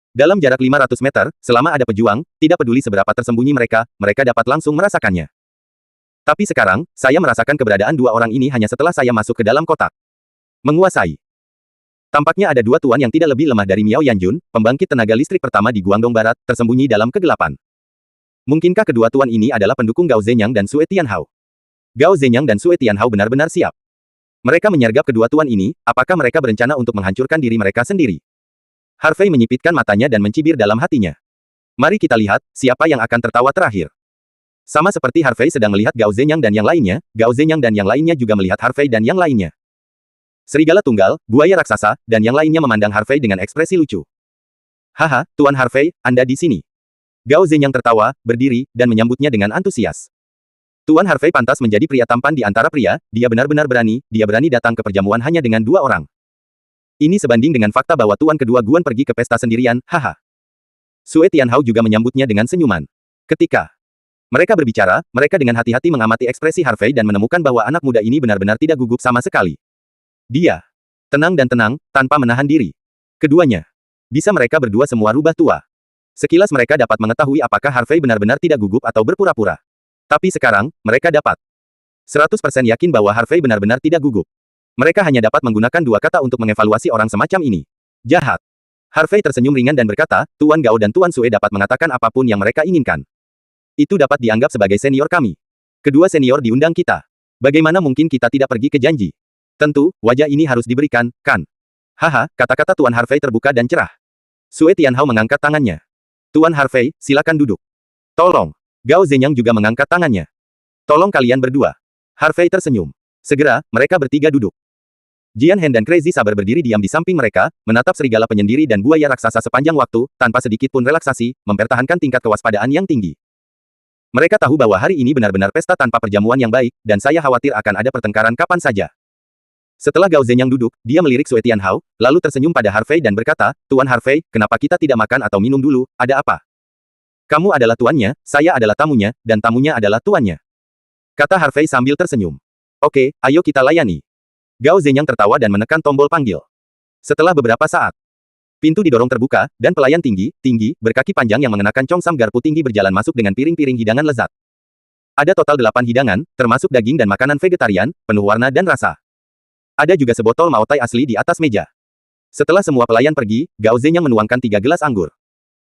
Dalam jarak 500 meter, selama ada pejuang, tidak peduli seberapa tersembunyi mereka dapat langsung merasakannya. Tapi sekarang, saya merasakan keberadaan 2 orang ini hanya setelah saya masuk ke dalam kotak. Menguasai. Tampaknya ada 2 tuan yang tidak lebih lemah dari Miao Yanjun, pembangkit tenaga listrik pertama di Guangdong Barat, tersembunyi dalam kegelapan. Mungkinkah kedua tuan ini adalah pendukung Gao Zenyang dan Sue Tianhao? Gao Zenyang dan Sue Tianhao benar-benar siap. Mereka menyergap kedua tuan ini, apakah mereka berencana untuk menghancurkan diri mereka sendiri? Harvey menyipitkan matanya dan mencibir dalam hatinya. Mari kita lihat, siapa yang akan tertawa terakhir. Sama seperti Harvey sedang melihat Gao Zenyang dan yang lainnya, Gao Zenyang dan yang lainnya juga melihat Harvey dan yang lainnya. Serigala tunggal, buaya raksasa, dan yang lainnya memandang Harvey dengan ekspresi lucu. Haha, Tuan Harvey, Anda di sini. Gao Zenyang tertawa, berdiri, dan menyambutnya dengan antusias. Tuan Harvey pantas menjadi pria tampan di antara pria, dia benar-benar berani, dia berani datang ke perjamuan hanya dengan 2 orang. Ini sebanding dengan fakta bahwa tuan kedua Guan pergi ke pesta sendirian, haha. Sue Tianhao juga menyambutnya dengan senyuman. Ketika Mereka berbicara, mereka dengan hati-hati mengamati ekspresi Harvey dan menemukan bahwa anak muda ini benar-benar tidak gugup sama sekali. Dia tenang dan tenang, tanpa menahan diri. Keduanya. Bisa mereka berdua semua rubah tua. Sekilas mereka dapat mengetahui apakah Harvey benar-benar tidak gugup atau berpura-pura. Tapi sekarang, mereka dapat 100% yakin bahwa Harvey benar-benar tidak gugup. Mereka hanya dapat menggunakan dua kata untuk mengevaluasi orang semacam ini. Jahat. Harvey tersenyum ringan dan berkata, Tuan Gao dan Tuan Sue dapat mengatakan apapun yang mereka inginkan. Itu dapat dianggap sebagai senior kami. Kedua senior diundang kita. Bagaimana mungkin kita tidak pergi ke janji? Tentu, wajah ini harus diberikan, kan? Haha, kata-kata Tuan Harvey terbuka dan cerah. Sue Tianhao mengangkat tangannya. Tuan Harvey, silakan duduk. Tolong. Gao Zhenyang juga mengangkat tangannya. Tolong kalian berdua. Harvey tersenyum. Segera, mereka bertiga duduk. Jian Hen dan Crazy Saber berdiri diam di samping mereka, menatap serigala penyendiri dan buaya raksasa sepanjang waktu, tanpa sedikit pun relaksasi, mempertahankan tingkat kewaspadaan yang tinggi. Mereka tahu bahwa hari ini benar-benar pesta tanpa perjamuan yang baik, dan saya khawatir akan ada pertengkaran kapan saja. Setelah Gao Zhenyang duduk, dia melirik Sue Tianhao, lalu tersenyum pada Harvey dan berkata, Tuan Harvey, kenapa kita tidak makan atau minum dulu, ada apa? Kamu adalah tuannya, saya adalah tamunya, dan tamunya adalah tuannya. Kata Harvey sambil tersenyum. Oke, ayo kita layani. Gao Zhenyang tertawa dan menekan tombol panggil. Setelah beberapa saat, pintu didorong terbuka, dan pelayan tinggi, berkaki panjang yang mengenakan congsam garpu tinggi berjalan masuk dengan piring-piring hidangan lezat. Ada total 8 hidangan, termasuk daging dan makanan vegetarian, penuh warna dan rasa. Ada juga sebotol maotai asli di atas meja. Setelah semua pelayan pergi, Gao Zhenyang menuangkan 3 gelas anggur.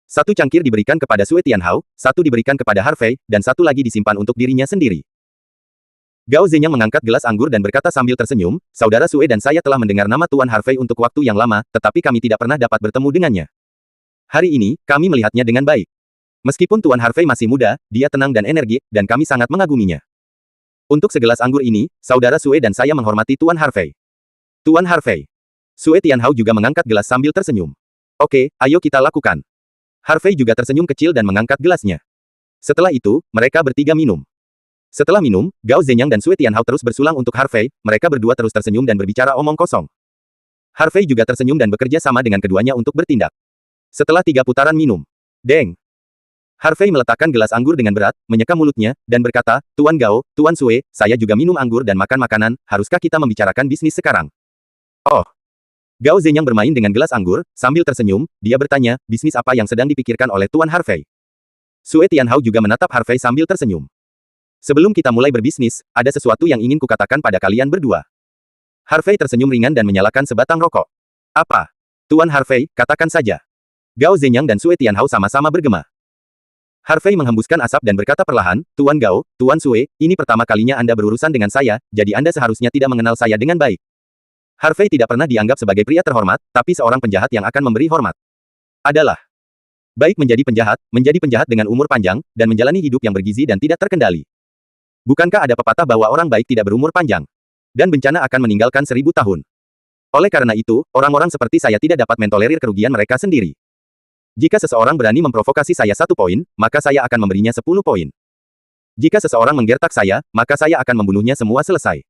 1 cangkir diberikan kepada Sue Tianhao, 1 diberikan kepada Harvey, dan 1 lagi disimpan untuk dirinya sendiri. Gao Zhenyang mengangkat gelas anggur dan berkata sambil tersenyum, Saudara Sue dan saya telah mendengar nama Tuan Harvey untuk waktu yang lama, tetapi kami tidak pernah dapat bertemu dengannya. Hari ini, kami melihatnya dengan baik. Meskipun Tuan Harvey masih muda, dia tenang dan energik, dan kami sangat mengaguminya. Untuk segelas anggur ini, Saudara Sue dan saya menghormati Tuan Harvey. Tuan Harvey. Sue Tianhao juga mengangkat gelas sambil tersenyum. Oke, ayo kita lakukan. Harvey juga tersenyum kecil dan mengangkat gelasnya. Setelah itu, mereka bertiga minum. Setelah minum, Gao Zhenyang dan Sue Tianhao terus bersulang untuk Harvey, mereka berdua terus tersenyum dan berbicara omong kosong. Harvey juga tersenyum dan bekerja sama dengan keduanya untuk bertindak. Setelah 3 putaran minum. Deng! Harvey meletakkan gelas anggur dengan berat, menyeka mulutnya, dan berkata, Tuan Gao, Tuan Sue, saya juga minum anggur dan makan makanan, haruskah kita membicarakan bisnis sekarang? Oh! Gao Zhenyang bermain dengan gelas anggur, sambil tersenyum, dia bertanya, bisnis apa yang sedang dipikirkan oleh Tuan Harvey? Sue Tianhao juga menatap Harvey sambil tersenyum. Sebelum kita mulai berbisnis, ada sesuatu yang ingin kukatakan pada kalian berdua. Harvey tersenyum ringan dan menyalakan sebatang rokok. Apa? Tuan Harvey, katakan saja. Gao Zhenyang dan Sue Tianhao sama-sama bergema. Harvey menghembuskan asap dan berkata perlahan, Tuan Gao, Tuan Sue, ini pertama kalinya Anda berurusan dengan saya, jadi Anda seharusnya tidak mengenal saya dengan baik. Harvey tidak pernah dianggap sebagai pria terhormat, tapi seorang penjahat yang akan memberi hormat. Adalah baik menjadi penjahat dengan umur panjang, dan menjalani hidup yang bergizi dan tidak terkendali. Bukankah ada pepatah bahwa orang baik tidak berumur panjang? Dan bencana akan meninggalkan 1000 tahun. Oleh karena itu, orang-orang seperti saya tidak dapat mentolerir kerugian mereka sendiri. Jika seseorang berani memprovokasi saya 1 poin, maka saya akan memberinya 10 poin. Jika seseorang menggertak saya, maka saya akan membunuhnya semua selesai.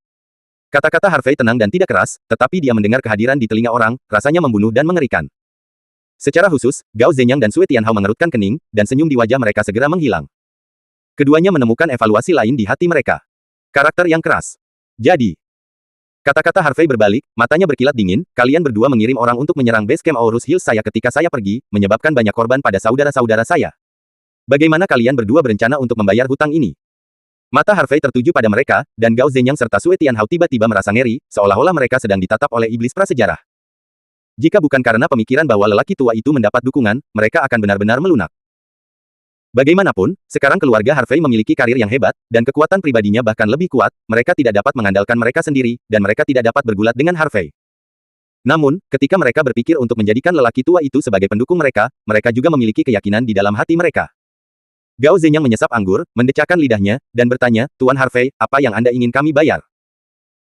Kata-kata Harvey tenang dan tidak keras, tetapi dia mendengar kehadiran di telinga orang, rasanya membunuh dan mengerikan. Secara khusus, Gao Zhenyang dan Sue Tianhao mengerutkan kening, dan senyum di wajah mereka segera menghilang. Keduanya menemukan evaluasi lain di hati mereka. Karakter yang keras. Jadi, kata-kata Harvey berbalik, matanya berkilat dingin, kalian berdua mengirim orang untuk menyerang base camp Aurus Hills saya ketika saya pergi, menyebabkan banyak korban pada saudara-saudara saya. Bagaimana kalian berdua berencana untuk membayar hutang ini? Mata Harvey tertuju pada mereka, dan Gao Zhenyang serta Sue Tianhao tiba-tiba merasa ngeri, seolah-olah mereka sedang ditatap oleh iblis prasejarah. Jika bukan karena pemikiran bahwa lelaki tua itu mendapat dukungan, mereka akan benar-benar melunak. Bagaimanapun, sekarang keluarga Harvey memiliki karir yang hebat, dan kekuatan pribadinya bahkan lebih kuat, mereka tidak dapat mengandalkan mereka sendiri, dan mereka tidak dapat bergulat dengan Harvey. Namun, ketika mereka berpikir untuk menjadikan lelaki tua itu sebagai pendukung mereka, mereka juga memiliki keyakinan di dalam hati mereka. Gao Zhenyang menyesap anggur, mendecakkan lidahnya, dan bertanya, Tuan Harvey, apa yang Anda ingin kami bayar?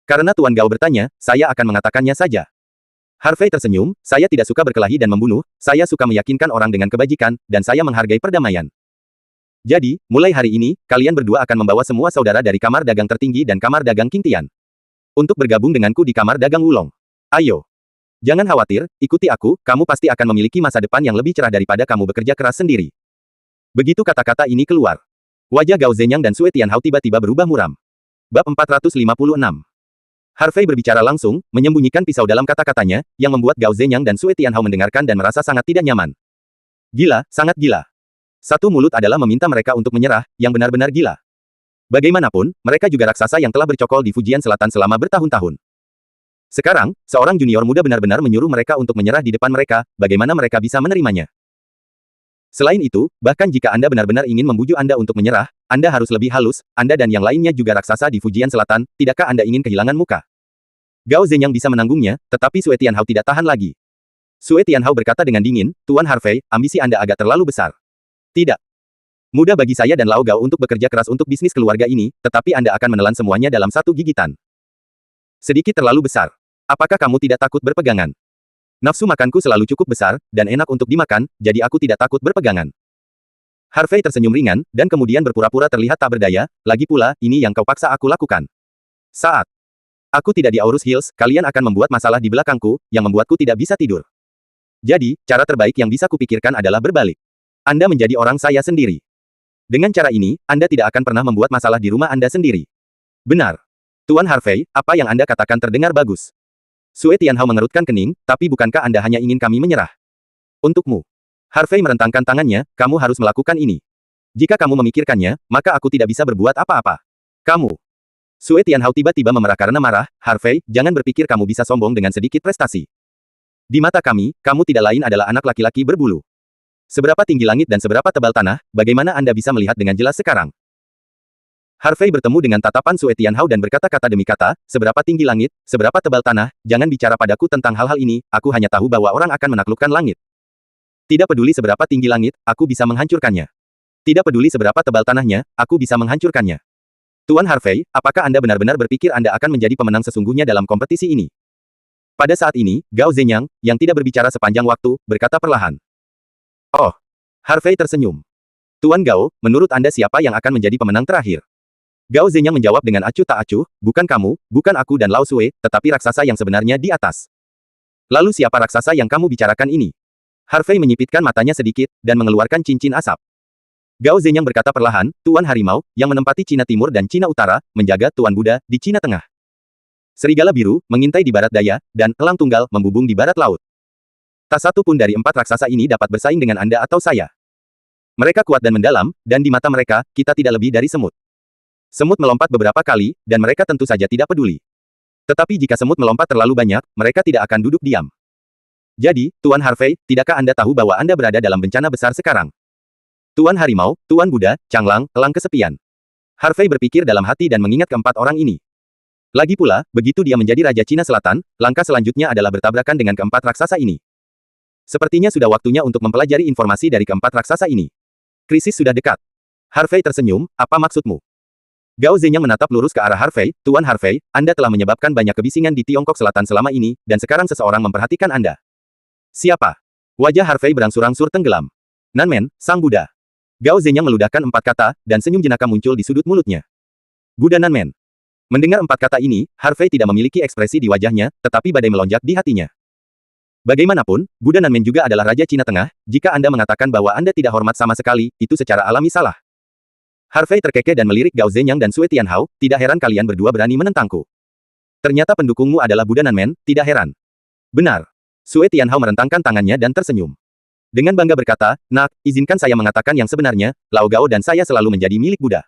Karena Tuan Gao bertanya, saya akan mengatakannya saja. Harvey tersenyum, saya tidak suka berkelahi dan membunuh, saya suka meyakinkan orang dengan kebajikan, dan saya menghargai perdamaian. Jadi, mulai hari ini, kalian berdua akan membawa semua saudara dari kamar dagang tertinggi dan kamar dagang King Tian. Untuk bergabung denganku di kamar dagang Wulong. Ayo. Jangan khawatir, ikuti aku, kamu pasti akan memiliki masa depan yang lebih cerah daripada kamu bekerja keras sendiri. Begitu kata-kata ini keluar. Wajah Gao Zhenyang dan Sue Tianhao tiba-tiba berubah muram. Bab 456. Harvey berbicara langsung, menyembunyikan pisau dalam kata-katanya, yang membuat Gao Zhenyang dan Sue Tianhao mendengarkan dan merasa sangat tidak nyaman. Gila, sangat gila. Satu mulut adalah meminta mereka untuk menyerah, yang benar-benar gila. Bagaimanapun, mereka juga raksasa yang telah bercokol di Fujian Selatan selama bertahun-tahun. Sekarang, seorang junior muda benar-benar menyuruh mereka untuk menyerah di depan mereka, bagaimana mereka bisa menerimanya? Selain itu, bahkan jika Anda benar-benar ingin membujuk Anda untuk menyerah, Anda harus lebih halus, Anda dan yang lainnya juga raksasa di Fujian Selatan, tidakkah Anda ingin kehilangan muka? Gao Zhenyang bisa menanggungnya, tetapi Sue Tianhao tidak tahan lagi. Sue Tianhao berkata dengan dingin, Tuan Harvey, ambisi Anda agak terlalu besar. Tidak. Mudah bagi saya dan Lao Gao untuk bekerja keras untuk bisnis keluarga ini, tetapi Anda akan menelan semuanya dalam satu gigitan. Sedikit terlalu besar. Apakah kamu tidak takut berpegangan? Nafsu makanku selalu cukup besar, dan enak untuk dimakan, jadi aku tidak takut berpegangan. Harvey tersenyum ringan, dan kemudian berpura-pura terlihat tak berdaya, lagi pula, ini yang kau paksa aku lakukan. Saat aku tidak di Aurus Hills, kalian akan membuat masalah di belakangku, yang membuatku tidak bisa tidur. Jadi, cara terbaik yang bisa kupikirkan adalah berbalik. Anda menjadi orang saya sendiri. Dengan cara ini, Anda tidak akan pernah membuat masalah di rumah Anda sendiri. Benar. Tuan Harvey, apa yang Anda katakan terdengar bagus. Sue Tianhao mengerutkan kening, tapi bukankah Anda hanya ingin kami menyerah? Untukmu. Harvey merentangkan tangannya, kamu harus melakukan ini. Jika kamu memikirkannya, maka aku tidak bisa berbuat apa-apa. Kamu. Sue Tianhao tiba-tiba memerah karena marah, Harvey, jangan berpikir kamu bisa sombong dengan sedikit prestasi. Di mata kami, kamu tidak lain adalah anak laki-laki berbulu. Seberapa tinggi langit dan seberapa tebal tanah, bagaimana Anda bisa melihat dengan jelas sekarang? Harvey bertemu dengan tatapan Sue Tianhao dan berkata kata demi kata, seberapa tinggi langit, seberapa tebal tanah, jangan bicara padaku tentang hal-hal ini, aku hanya tahu bahwa orang akan menaklukkan langit. Tidak peduli seberapa tinggi langit, aku bisa menghancurkannya. Tidak peduli seberapa tebal tanahnya, aku bisa menghancurkannya. Tuan Harvey, apakah Anda benar-benar berpikir Anda akan menjadi pemenang sesungguhnya dalam kompetisi ini? Pada saat ini, Gao Zhenyang, yang tidak berbicara sepanjang waktu, berkata perlahan. Oh. Harvey tersenyum. Tuan Gao, menurut Anda siapa yang akan menjadi pemenang terakhir? Gao Zhenyang menjawab dengan acuh tak acuh, bukan kamu, bukan aku dan Lao Sue, tetapi raksasa yang sebenarnya di atas. Lalu siapa raksasa yang kamu bicarakan ini? Harvey menyipitkan matanya sedikit, dan mengeluarkan cincin asap. Gao Zhenyang berkata perlahan, Tuan Harimau, yang menempati Cina Timur dan Cina Utara, menjaga Tuan Buddha, di Cina Tengah. Serigala biru, mengintai di barat daya, dan elang tunggal, membubung di barat laut. Tak satu pun dari empat raksasa ini dapat bersaing dengan Anda atau saya. Mereka kuat dan mendalam, dan di mata mereka, kita tidak lebih dari semut. Semut melompat beberapa kali, dan mereka tentu saja tidak peduli. Tetapi jika semut melompat terlalu banyak, mereka tidak akan duduk diam. Jadi, Tuan Harvey, tidakkah Anda tahu bahwa Anda berada dalam bencana besar sekarang? Tuan Harimau, Tuan Buddha, Changlang, elang kesepian. Harvey berpikir dalam hati dan mengingat keempat orang ini. Lagi pula, begitu dia menjadi Raja Cina Selatan, langkah selanjutnya adalah bertabrakan dengan keempat raksasa ini. Sepertinya sudah waktunya untuk mempelajari informasi dari keempat raksasa ini. Krisis sudah dekat. Harvey tersenyum, apa maksudmu? Gao Zhenyang menatap lurus ke arah Harvey, Tuan Harvey, Anda telah menyebabkan banyak kebisingan di Tiongkok Selatan selama ini, dan sekarang seseorang memperhatikan Anda. Siapa? Wajah Harvey berangsur-angsur tenggelam. Nanmen, Sang Buddha. Gao Zhenyang meludahkan empat kata, dan senyum jenaka muncul di sudut mulutnya. Buddha Nanmen. Mendengar empat kata ini, Harvey tidak memiliki ekspresi di wajahnya, tetapi badai melonjak di hatinya. Bagaimanapun, Buddha Nanmen juga adalah Raja Cina Tengah, jika Anda mengatakan bahwa Anda tidak hormat sama sekali, itu secara alami salah. Harvey terkekeh dan melirik Gao Zhenyang dan Sue Tianhao, tidak heran kalian berdua berani menentangku. Ternyata pendukungmu adalah Buddha Nanmen, tidak heran. Benar. Sue Tianhao merentangkan tangannya dan tersenyum. Dengan bangga berkata, Nak, izinkan saya mengatakan yang sebenarnya, Lao Gao dan saya selalu menjadi milik Buddha.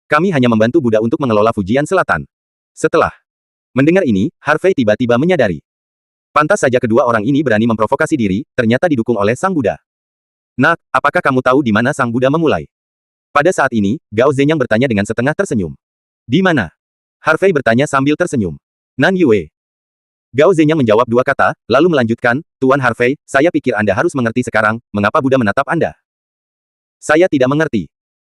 Kami hanya membantu Buddha untuk mengelola Fujian Selatan. Setelah mendengar ini, Harvey tiba-tiba menyadari. Pantas saja kedua orang ini berani memprovokasi diri, ternyata didukung oleh Sang Buddha. Nak, apakah kamu tahu di mana Sang Buddha memulai? Pada saat ini, Gao Zhenyang bertanya dengan setengah tersenyum. Di mana? Harvey bertanya sambil tersenyum. Nan Yue. Gao Zhenyang menjawab dua kata, lalu melanjutkan, Tuan Harvey, saya pikir Anda harus mengerti sekarang, mengapa Buddha menatap Anda. Saya tidak mengerti.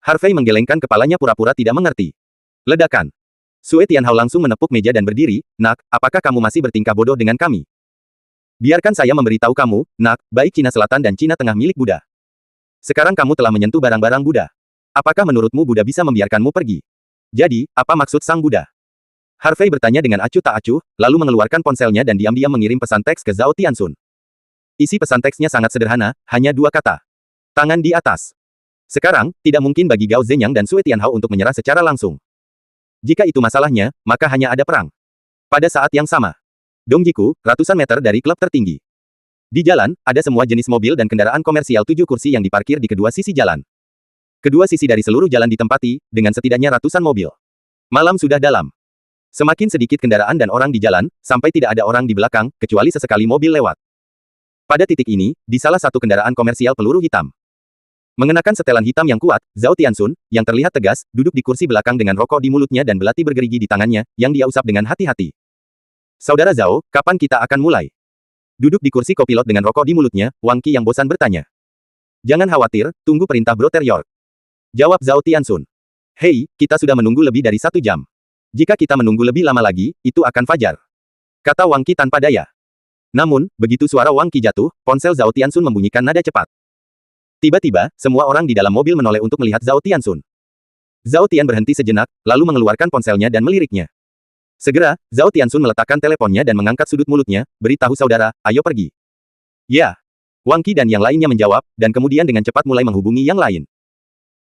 Harvey menggelengkan kepalanya pura-pura tidak mengerti. Ledakan. Sue Tianhao langsung menepuk meja dan berdiri, Nak, apakah kamu masih bertingkah bodoh dengan kami? Biarkan saya memberitahu kamu, Nak, baik Cina Selatan dan Cina Tengah milik Buddha. Sekarang kamu telah menyentuh barang-barang Buddha. Apakah menurutmu Buddha bisa membiarkanmu pergi? Jadi, apa maksud Sang Buddha? Harvey bertanya dengan acuh tak acuh, lalu mengeluarkan ponselnya dan diam-diam mengirim pesan teks ke Zhao Tianxun. Isi pesan teksnya sangat sederhana, hanya dua kata. Tangan di atas. Sekarang, tidak mungkin bagi Gao Zhenyang dan Sue Tianhao untuk menyerah secara langsung. Jika itu masalahnya, maka hanya ada perang. Pada saat yang sama, Dongjiku, ratusan meter dari klub tertinggi. Di jalan, ada semua jenis mobil dan kendaraan komersial 7 kursi yang diparkir di kedua sisi jalan. Kedua sisi dari seluruh jalan ditempati, dengan setidaknya ratusan mobil. Malam sudah dalam. Semakin sedikit kendaraan dan orang di jalan, sampai tidak ada orang di belakang, kecuali sesekali mobil lewat. Pada titik ini, di salah satu kendaraan komersial peluru hitam. Mengenakan setelan hitam yang kuat, Zhao Tianxun, yang terlihat tegas, duduk di kursi belakang dengan rokok di mulutnya dan belati bergerigi di tangannya, yang dia usap dengan hati-hati. Saudara Zhao, kapan kita akan mulai? Duduk di kursi kopilot dengan rokok di mulutnya, Wang Qi yang bosan bertanya. Jangan khawatir, tunggu perintah Brother York. Jawab Zhao Tianxun. Hei, kita sudah menunggu lebih dari 1 jam. Jika kita menunggu lebih lama lagi, itu akan fajar. Kata Wang Qi tanpa daya. Namun, begitu suara Wang Qi jatuh, ponsel Zhao Tianxun membunyikan nada cepat. Tiba-tiba, semua orang di dalam mobil menoleh untuk melihat Zhao Tianxun. Zhao Tian berhenti sejenak, lalu mengeluarkan ponselnya dan meliriknya. Segera, Zhao Tianxun meletakkan teleponnya dan mengangkat sudut mulutnya, beritahu saudara, ayo pergi. Ya. Wang Qi dan yang lainnya menjawab, dan kemudian dengan cepat mulai menghubungi yang lain.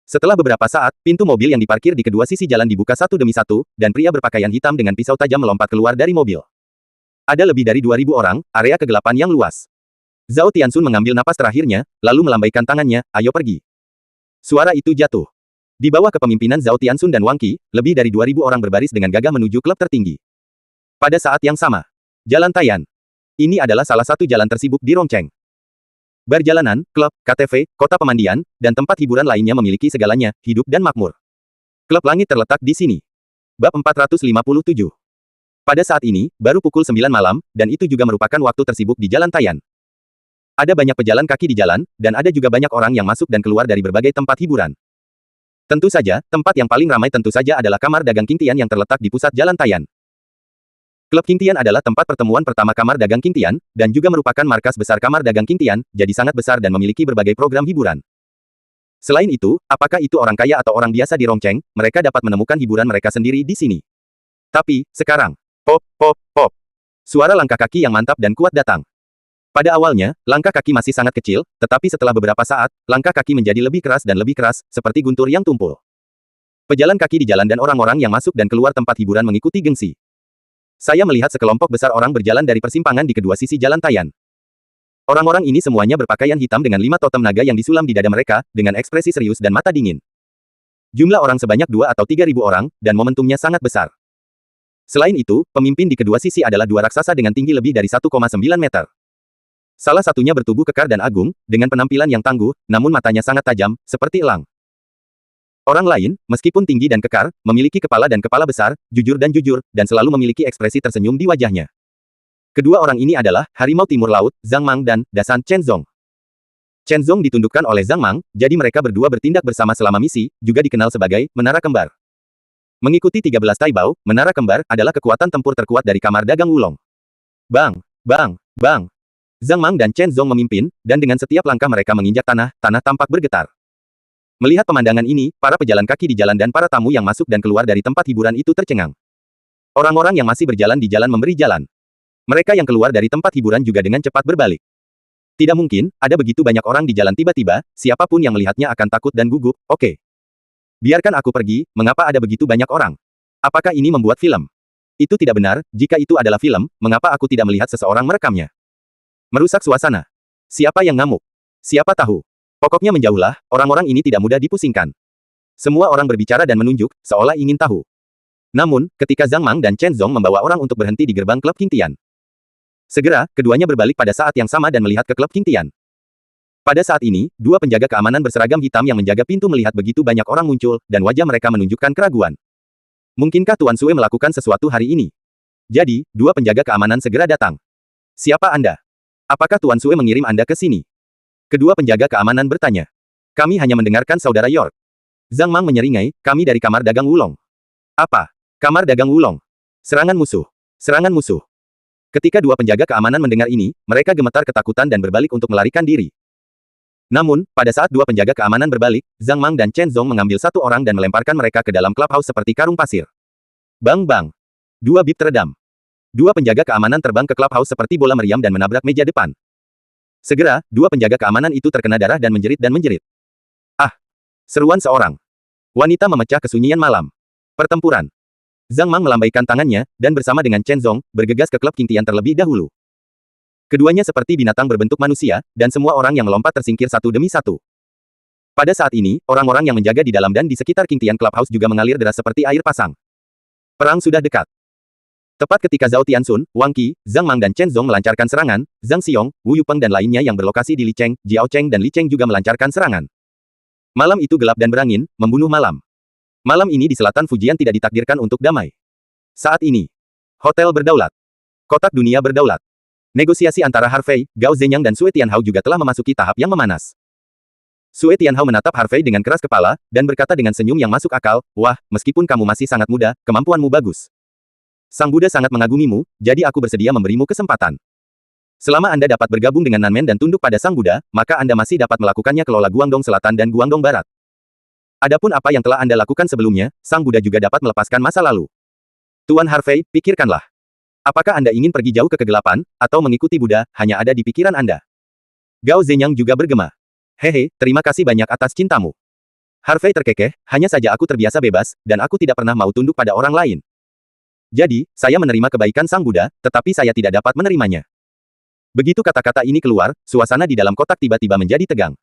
Setelah beberapa saat, pintu mobil yang diparkir di kedua sisi jalan dibuka satu demi satu, dan pria berpakaian hitam dengan pisau tajam melompat keluar dari mobil. Ada lebih dari 2.000 orang, area kegelapan yang luas. Zhao Tianxun mengambil napas terakhirnya, lalu melambaikan tangannya, ayo pergi. Suara itu jatuh. Di bawah kepemimpinan Zhao Tianxun dan Wang Qi, lebih dari 2.000 orang berbaris dengan gagah menuju klub tertinggi. Pada saat yang sama, Jalan Tayan. Ini adalah salah satu jalan tersibuk di Rongcheng. Bar jalanan, klub, KTV, kota pemandian, dan tempat hiburan lainnya memiliki segalanya, hidup dan makmur. Klub Langit terletak di sini. Bab 457. Pada saat ini, baru pukul 9 malam, dan itu juga merupakan waktu tersibuk di Jalan Tayan. Ada banyak pejalan kaki di jalan, dan ada juga banyak orang yang masuk dan keluar dari berbagai tempat hiburan. Tentu saja, tempat yang paling ramai tentu saja adalah kamar dagang King Tian yang terletak di pusat Jalan Tayan. Klub King Tian adalah tempat pertemuan pertama kamar dagang King Tian, dan juga merupakan markas besar kamar dagang King Tian, jadi sangat besar dan memiliki berbagai program hiburan. Selain itu, apakah itu orang kaya atau orang biasa di Rongcheng, mereka dapat menemukan hiburan mereka sendiri di sini. Tapi, sekarang, pop, pop, pop. Suara langkah kaki yang mantap dan kuat datang. Pada awalnya, langkah kaki masih sangat kecil, tetapi setelah beberapa saat, langkah kaki menjadi lebih keras dan lebih keras, seperti guntur yang tumpul. Pejalan kaki di jalan dan orang-orang yang masuk dan keluar tempat hiburan mengikuti gengsi. Saya melihat sekelompok besar orang berjalan dari persimpangan di kedua sisi Jalan Tayan. Orang-orang ini semuanya berpakaian hitam dengan 5 totem naga yang disulam di dada mereka, dengan ekspresi serius dan mata dingin. Jumlah orang sebanyak 2 atau 3.000 orang, dan momentumnya sangat besar. Selain itu, pemimpin di kedua sisi adalah 2 raksasa dengan tinggi lebih dari 1,9 meter. Salah satunya bertubuh kekar dan agung, dengan penampilan yang tangguh, namun matanya sangat tajam, seperti elang. Orang lain, meskipun tinggi dan kekar, memiliki kepala dan kepala besar, jujur, dan selalu memiliki ekspresi tersenyum di wajahnya. Kedua orang ini adalah Harimau Timur Laut, Zhang Mang dan Dasan Chenzong. Chenzong ditundukkan oleh Zhang Mang, jadi mereka berdua bertindak bersama selama misi, juga dikenal sebagai Menara Kembar. Mengikuti 13 Taibao, Menara Kembar adalah kekuatan tempur terkuat dari kamar dagang Wulong. Bang, bang, bang. Zhang Mang dan Chen Zong memimpin, dan dengan setiap langkah mereka menginjak tanah, tanah tampak bergetar. Melihat pemandangan ini, para pejalan kaki di jalan dan para tamu yang masuk dan keluar dari tempat hiburan itu tercengang. Orang-orang yang masih berjalan di jalan memberi jalan. Mereka yang keluar dari tempat hiburan juga dengan cepat berbalik. Tidak mungkin, ada begitu banyak orang di jalan tiba-tiba, siapapun yang melihatnya akan takut dan gugup, oke. Biarkan aku pergi, mengapa ada begitu banyak orang? Apakah ini membuat film? Itu tidak benar, jika itu adalah film, mengapa aku tidak melihat seseorang merekamnya? Merusak suasana. Siapa yang ngamuk? Siapa tahu? Pokoknya menjauhlah, orang-orang ini tidak mudah dipusingkan. Semua orang berbicara dan menunjuk, seolah ingin tahu. Namun, ketika Zhang Mang dan Chen Zong membawa orang untuk berhenti di gerbang klub King Tian. Segera, keduanya berbalik pada saat yang sama dan melihat ke klub King Tian. Pada saat ini, 2 penjaga keamanan berseragam hitam yang menjaga pintu melihat begitu banyak orang muncul, dan wajah mereka menunjukkan keraguan. Mungkinkah Tuan Sue melakukan sesuatu hari ini? Jadi, 2 penjaga keamanan segera datang. Siapa Anda? Apakah Tuan Sue mengirim Anda ke sini? Kedua penjaga keamanan bertanya. Kami hanya mendengarkan Saudara York. Zhang Mang menyeringai, kami dari kamar dagang Wulong. Apa? Kamar dagang Wulong. Serangan musuh. Serangan musuh. Ketika 2 penjaga keamanan mendengar ini, mereka gemetar ketakutan dan berbalik untuk melarikan diri. Namun, pada saat 2 penjaga keamanan berbalik, Zhang Mang dan Chen Zong mengambil 1 orang dan melemparkan mereka ke dalam clubhouse seperti karung pasir. Bang-bang. 2 bib teredam. 2 penjaga keamanan terbang ke clubhouse seperti bola meriam dan menabrak meja depan. Segera, 2 penjaga keamanan itu terkena darah dan menjerit. Ah! Seruan seorang wanita memecah kesunyian malam. Pertempuran. Zhang Mang melambaikan tangannya, dan bersama dengan Chen Zong, bergegas ke klub King Tian terlebih dahulu. Keduanya seperti binatang berbentuk manusia, dan semua orang yang melompat tersingkir satu demi satu. Pada saat ini, orang-orang yang menjaga di dalam dan di sekitar King Tian Clubhouse juga mengalir deras seperti air pasang. Perang sudah dekat. Tepat ketika Zhao Tianxun, Wang Qi, Zhang Mang dan Chen Zong melancarkan serangan, Zhang Xiong, Wu Yupeng dan lainnya yang berlokasi di Li Cheng, Jiao Cheng dan Li Cheng juga melancarkan serangan. Malam itu gelap dan berangin, membunuh malam. Malam ini di selatan Fujian tidak ditakdirkan untuk damai. Saat ini, hotel berdaulat. Kotak dunia berdaulat. Negosiasi antara Harvey, Gao Zhenyang dan Sue Tianhao juga telah memasuki tahap yang memanas. Sue Tianhao menatap Harvey dengan keras kepala, dan berkata dengan senyum yang masuk akal, "Wah, meskipun kamu masih sangat muda, kemampuanmu bagus. Sang Buddha sangat mengagumimu, jadi aku bersedia memberimu kesempatan. Selama Anda dapat bergabung dengan Nanmen dan tunduk pada Sang Buddha, maka Anda masih dapat melakukannya kelola Guangdong Selatan dan Guangdong Barat. Adapun apa yang telah Anda lakukan sebelumnya, Sang Buddha juga dapat melepaskan masa lalu. Tuan Harvey, pikirkanlah. Apakah Anda ingin pergi jauh ke kegelapan, atau mengikuti Buddha, hanya ada di pikiran Anda?" Gao Zhenyang juga bergema. "Hehe, terima kasih banyak atas cintamu." Harvey terkekeh, "Hanya saja aku terbiasa bebas, dan aku tidak pernah mau tunduk pada orang lain. Jadi, saya menerima kebaikan Sang Buddha, tetapi saya tidak dapat menerimanya." Begitu kata-kata ini keluar, suasana di dalam kotak tiba-tiba menjadi tegang.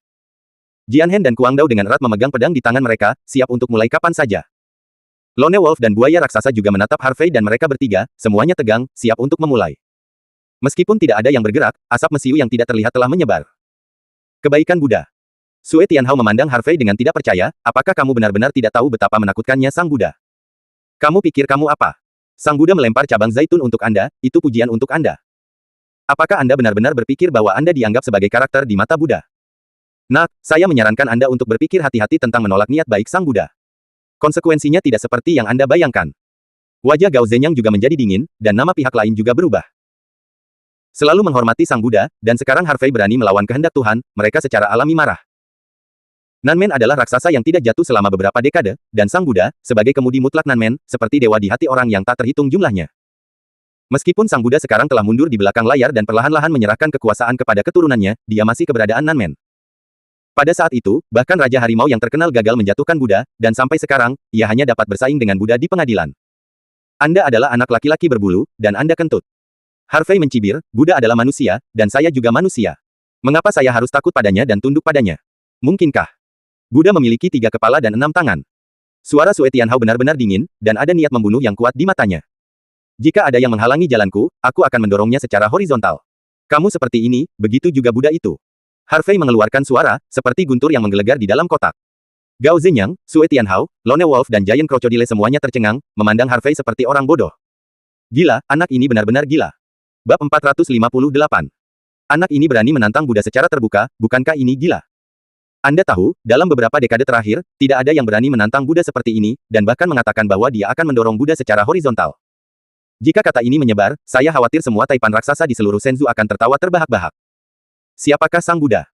Jian Hen dan Kuang Dao dengan erat memegang pedang di tangan mereka, siap untuk mulai kapan saja. Lone Wolf dan buaya raksasa juga menatap Harvey dan mereka bertiga, semuanya tegang, siap untuk memulai. Meskipun tidak ada yang bergerak, asap mesiu yang tidak terlihat telah menyebar. Kebaikan Buddha. Sue Tianhao memandang Harvey dengan tidak percaya, apakah kamu benar-benar tidak tahu betapa menakutkannya Sang Buddha? Kamu pikir kamu apa? Sang Buddha melempar cabang zaitun untuk Anda, itu pujian untuk Anda. Apakah Anda benar-benar berpikir bahwa Anda dianggap sebagai karakter di mata Buddha? Nah, saya menyarankan Anda untuk berpikir hati-hati tentang menolak niat baik Sang Buddha. Konsekuensinya tidak seperti yang Anda bayangkan. Wajah Gao Zhenyang juga menjadi dingin, dan nama pihak lain juga berubah. Selalu menghormati Sang Buddha, dan sekarang Harvey berani melawan kehendak Tuhan, mereka secara alami marah. Nanmen adalah raksasa yang tidak jatuh selama beberapa dekade, dan Sang Buddha, sebagai kemudi mutlak Nanmen, seperti dewa di hati orang yang tak terhitung jumlahnya. Meskipun Sang Buddha sekarang telah mundur di belakang layar dan perlahan-lahan menyerahkan kekuasaan kepada keturunannya, dia masih keberadaan Nanmen. Pada saat itu, bahkan Raja Harimau yang terkenal gagal menjatuhkan Buddha, dan sampai sekarang, ia hanya dapat bersaing dengan Buddha di pengadilan. Anda adalah anak laki-laki berbulu, dan Anda kentut. Harvey mencibir, Buddha adalah manusia, dan saya juga manusia. Mengapa saya harus takut padanya dan tunduk padanya? Mungkinkah Buddha memiliki 3 kepala dan 6 tangan? Suara Sue Tianhao benar-benar dingin, dan ada niat membunuh yang kuat di matanya. Jika ada yang menghalangi jalanku, aku akan mendorongnya secara horizontal. Kamu seperti ini, begitu juga Buddha itu. Harvey mengeluarkan suara, seperti guntur yang menggelegar di dalam kotak. Gao Zhenyang, Sue Tianhao, Lone Wolf dan Giant Crocodile semuanya tercengang, memandang Harvey seperti orang bodoh. Gila, anak ini benar-benar gila. Bab 458. Anak ini berani menantang Buddha secara terbuka, bukankah ini gila? Anda tahu, dalam beberapa dekade terakhir, tidak ada yang berani menantang Buddha seperti ini, dan bahkan mengatakan bahwa dia akan mendorong Buddha secara horizontal. Jika kata ini menyebar, saya khawatir semua taipan raksasa di seluruh Shenzhou akan tertawa terbahak-bahak. Siapakah Sang Buddha?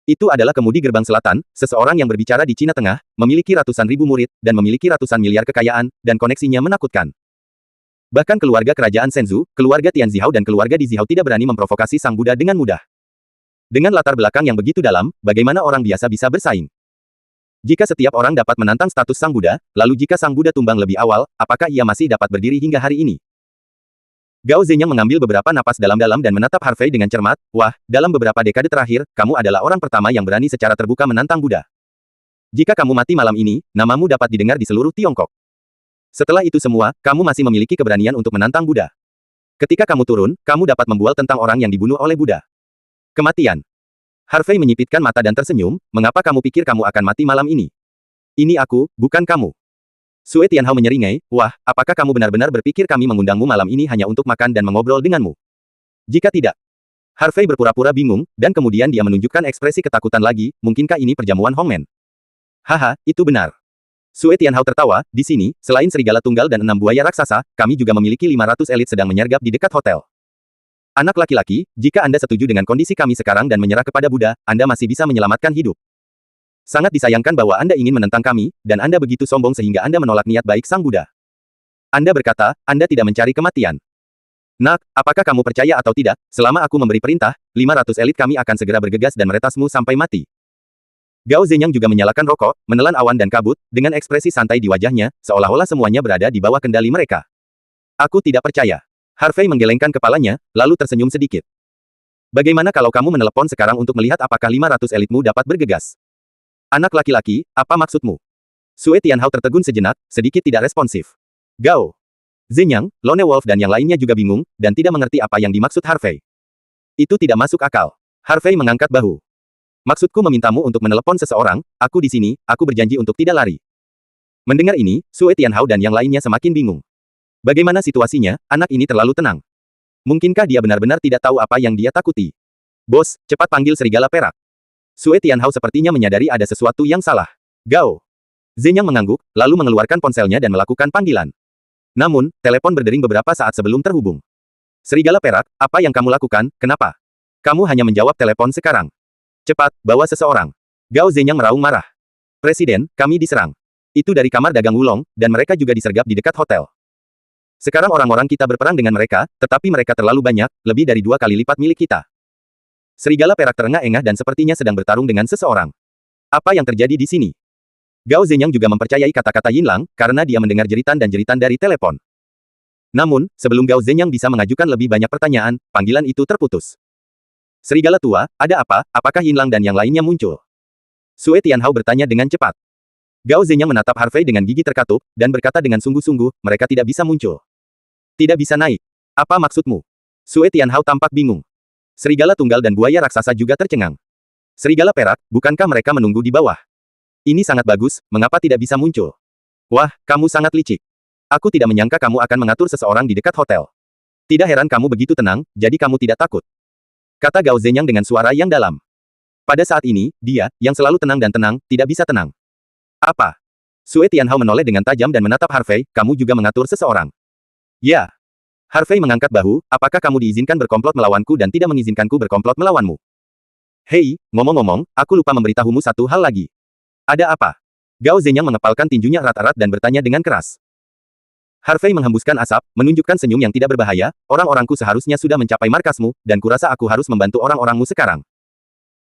Itu adalah kemudi gerbang selatan, seseorang yang berbicara di Cina Tengah, memiliki ratusan ribu murid, dan memiliki ratusan miliar kekayaan, dan koneksinya menakutkan. Bahkan keluarga kerajaan Shenzhou, keluarga Tianzihao dan keluarga Di Zihao tidak berani memprovokasi Sang Buddha dengan mudah. Dengan latar belakang yang begitu dalam, bagaimana orang biasa bisa bersaing? Jika setiap orang dapat menantang status Sang Buddha, lalu jika Sang Buddha tumbang lebih awal, apakah ia masih dapat berdiri hingga hari ini? Gao Zhenyang mengambil beberapa napas dalam-dalam dan menatap Harvey dengan cermat, "Wah, dalam beberapa dekade terakhir, kamu adalah orang pertama yang berani secara terbuka menantang Buddha. Jika kamu mati malam ini, namamu dapat didengar di seluruh Tiongkok. Setelah itu semua, kamu masih memiliki keberanian untuk menantang Buddha. Ketika kamu turun, kamu dapat membual tentang orang yang dibunuh oleh Buddha. Kematian." Harvey menyipitkan mata dan tersenyum, "Mengapa kamu pikir kamu akan mati malam ini? Ini aku, bukan kamu." Sue Tianhao menyeringai, "Wah, apakah kamu benar-benar berpikir kami mengundangmu malam ini hanya untuk makan dan mengobrol denganmu? Jika tidak." Harvey berpura-pura bingung, dan kemudian dia menunjukkan ekspresi ketakutan lagi, "Mungkinkah ini perjamuan Hongmen?" "Haha, itu benar." Sue Tianhao tertawa, "Di sini, selain serigala tunggal dan 6 buaya raksasa, kami juga memiliki 500 elit sedang menyergap di dekat hotel. Anak laki-laki, jika Anda setuju dengan kondisi kami sekarang dan menyerah kepada Buddha, Anda masih bisa menyelamatkan hidup. Sangat disayangkan bahwa Anda ingin menentang kami, dan Anda begitu sombong sehingga Anda menolak niat baik Sang Buddha. Anda berkata, Anda tidak mencari kematian. Nak, apakah kamu percaya atau tidak, selama aku memberi perintah, 500 elit kami akan segera bergegas dan meretasmu sampai mati." Gao Zenyang juga menyalakan rokok, menelan awan dan kabut, dengan ekspresi santai di wajahnya, seolah-olah semuanya berada di bawah kendali mereka. Aku tidak percaya. Harvey menggelengkan kepalanya, lalu tersenyum sedikit. Bagaimana kalau kamu menelepon sekarang untuk melihat apakah 500 elitmu dapat bergegas? Anak laki-laki, apa maksudmu? Sue Tianhao tertegun sejenak, sedikit tidak responsif. Gao Zenyang, Lone Wolf dan yang lainnya juga bingung, dan tidak mengerti apa yang dimaksud Harvey. Itu tidak masuk akal. Harvey mengangkat bahu. Maksudku memintamu untuk menelepon seseorang, aku di sini, aku berjanji untuk tidak lari. Mendengar ini, Sue Tianhao dan yang lainnya semakin bingung. Bagaimana situasinya, anak ini terlalu tenang. Mungkinkah dia benar-benar tidak tahu apa yang dia takuti? Bos, cepat panggil serigala perak. Sue Tianhao sepertinya menyadari ada sesuatu yang salah. Gao Zenyang mengangguk, lalu mengeluarkan ponselnya dan melakukan panggilan. Namun, telepon berdering beberapa saat sebelum terhubung. Serigala perak, apa yang kamu lakukan, kenapa? Kamu hanya menjawab telepon sekarang. Cepat, bawa seseorang. Gao Zenyang meraung marah. Presiden, kami diserang. Itu dari kamar dagang Wulong, dan mereka juga disergap di dekat hotel. Sekarang orang-orang kita berperang dengan mereka, tetapi mereka terlalu banyak, lebih dari 2 kali lipat milik kita. Serigala perak terengah-engah dan sepertinya sedang bertarung dengan seseorang. Apa yang terjadi di sini? Gao Zenyang juga mempercayai kata-kata Yinlang, karena dia mendengar jeritan dan jeritan dari telepon. Namun, sebelum Gao Zenyang bisa mengajukan lebih banyak pertanyaan, panggilan itu terputus. Serigala tua, ada apa? Apakah Yinlang dan yang lainnya muncul? Sue Tianhao bertanya dengan cepat. Gao Zenyang menatap Harvey dengan gigi terkatup, dan berkata dengan sungguh-sungguh, mereka tidak bisa muncul. Tidak bisa naik. Apa maksudmu? Sue Tianhao tampak bingung. Serigala tunggal dan buaya raksasa juga tercengang. Serigala perak, bukankah mereka menunggu di bawah? Ini sangat bagus, mengapa tidak bisa muncul? Wah, kamu sangat licik. Aku tidak menyangka kamu akan mengatur seseorang di dekat hotel. Tidak heran kamu begitu tenang, jadi kamu tidak takut. Kata Gao Zenyang dengan suara yang dalam. Pada saat ini, dia, yang selalu tenang dan tenang, tidak bisa tenang. Apa? Sue Tianhao menoleh dengan tajam dan menatap Harvey, kamu juga mengatur seseorang. Ya. Harvey mengangkat bahu, apakah kamu diizinkan berkomplot melawanku dan tidak mengizinkanku berkomplot melawanmu? Hei, ngomong-ngomong, aku lupa memberitahumu satu hal lagi. Ada apa? Gao Zenyang mengepalkan tinjunya erat-erat dan bertanya dengan keras. Harvey menghembuskan asap, menunjukkan senyum yang tidak berbahaya, orang-orangku seharusnya sudah mencapai markasmu, dan kurasa aku harus membantu orang-orangmu sekarang.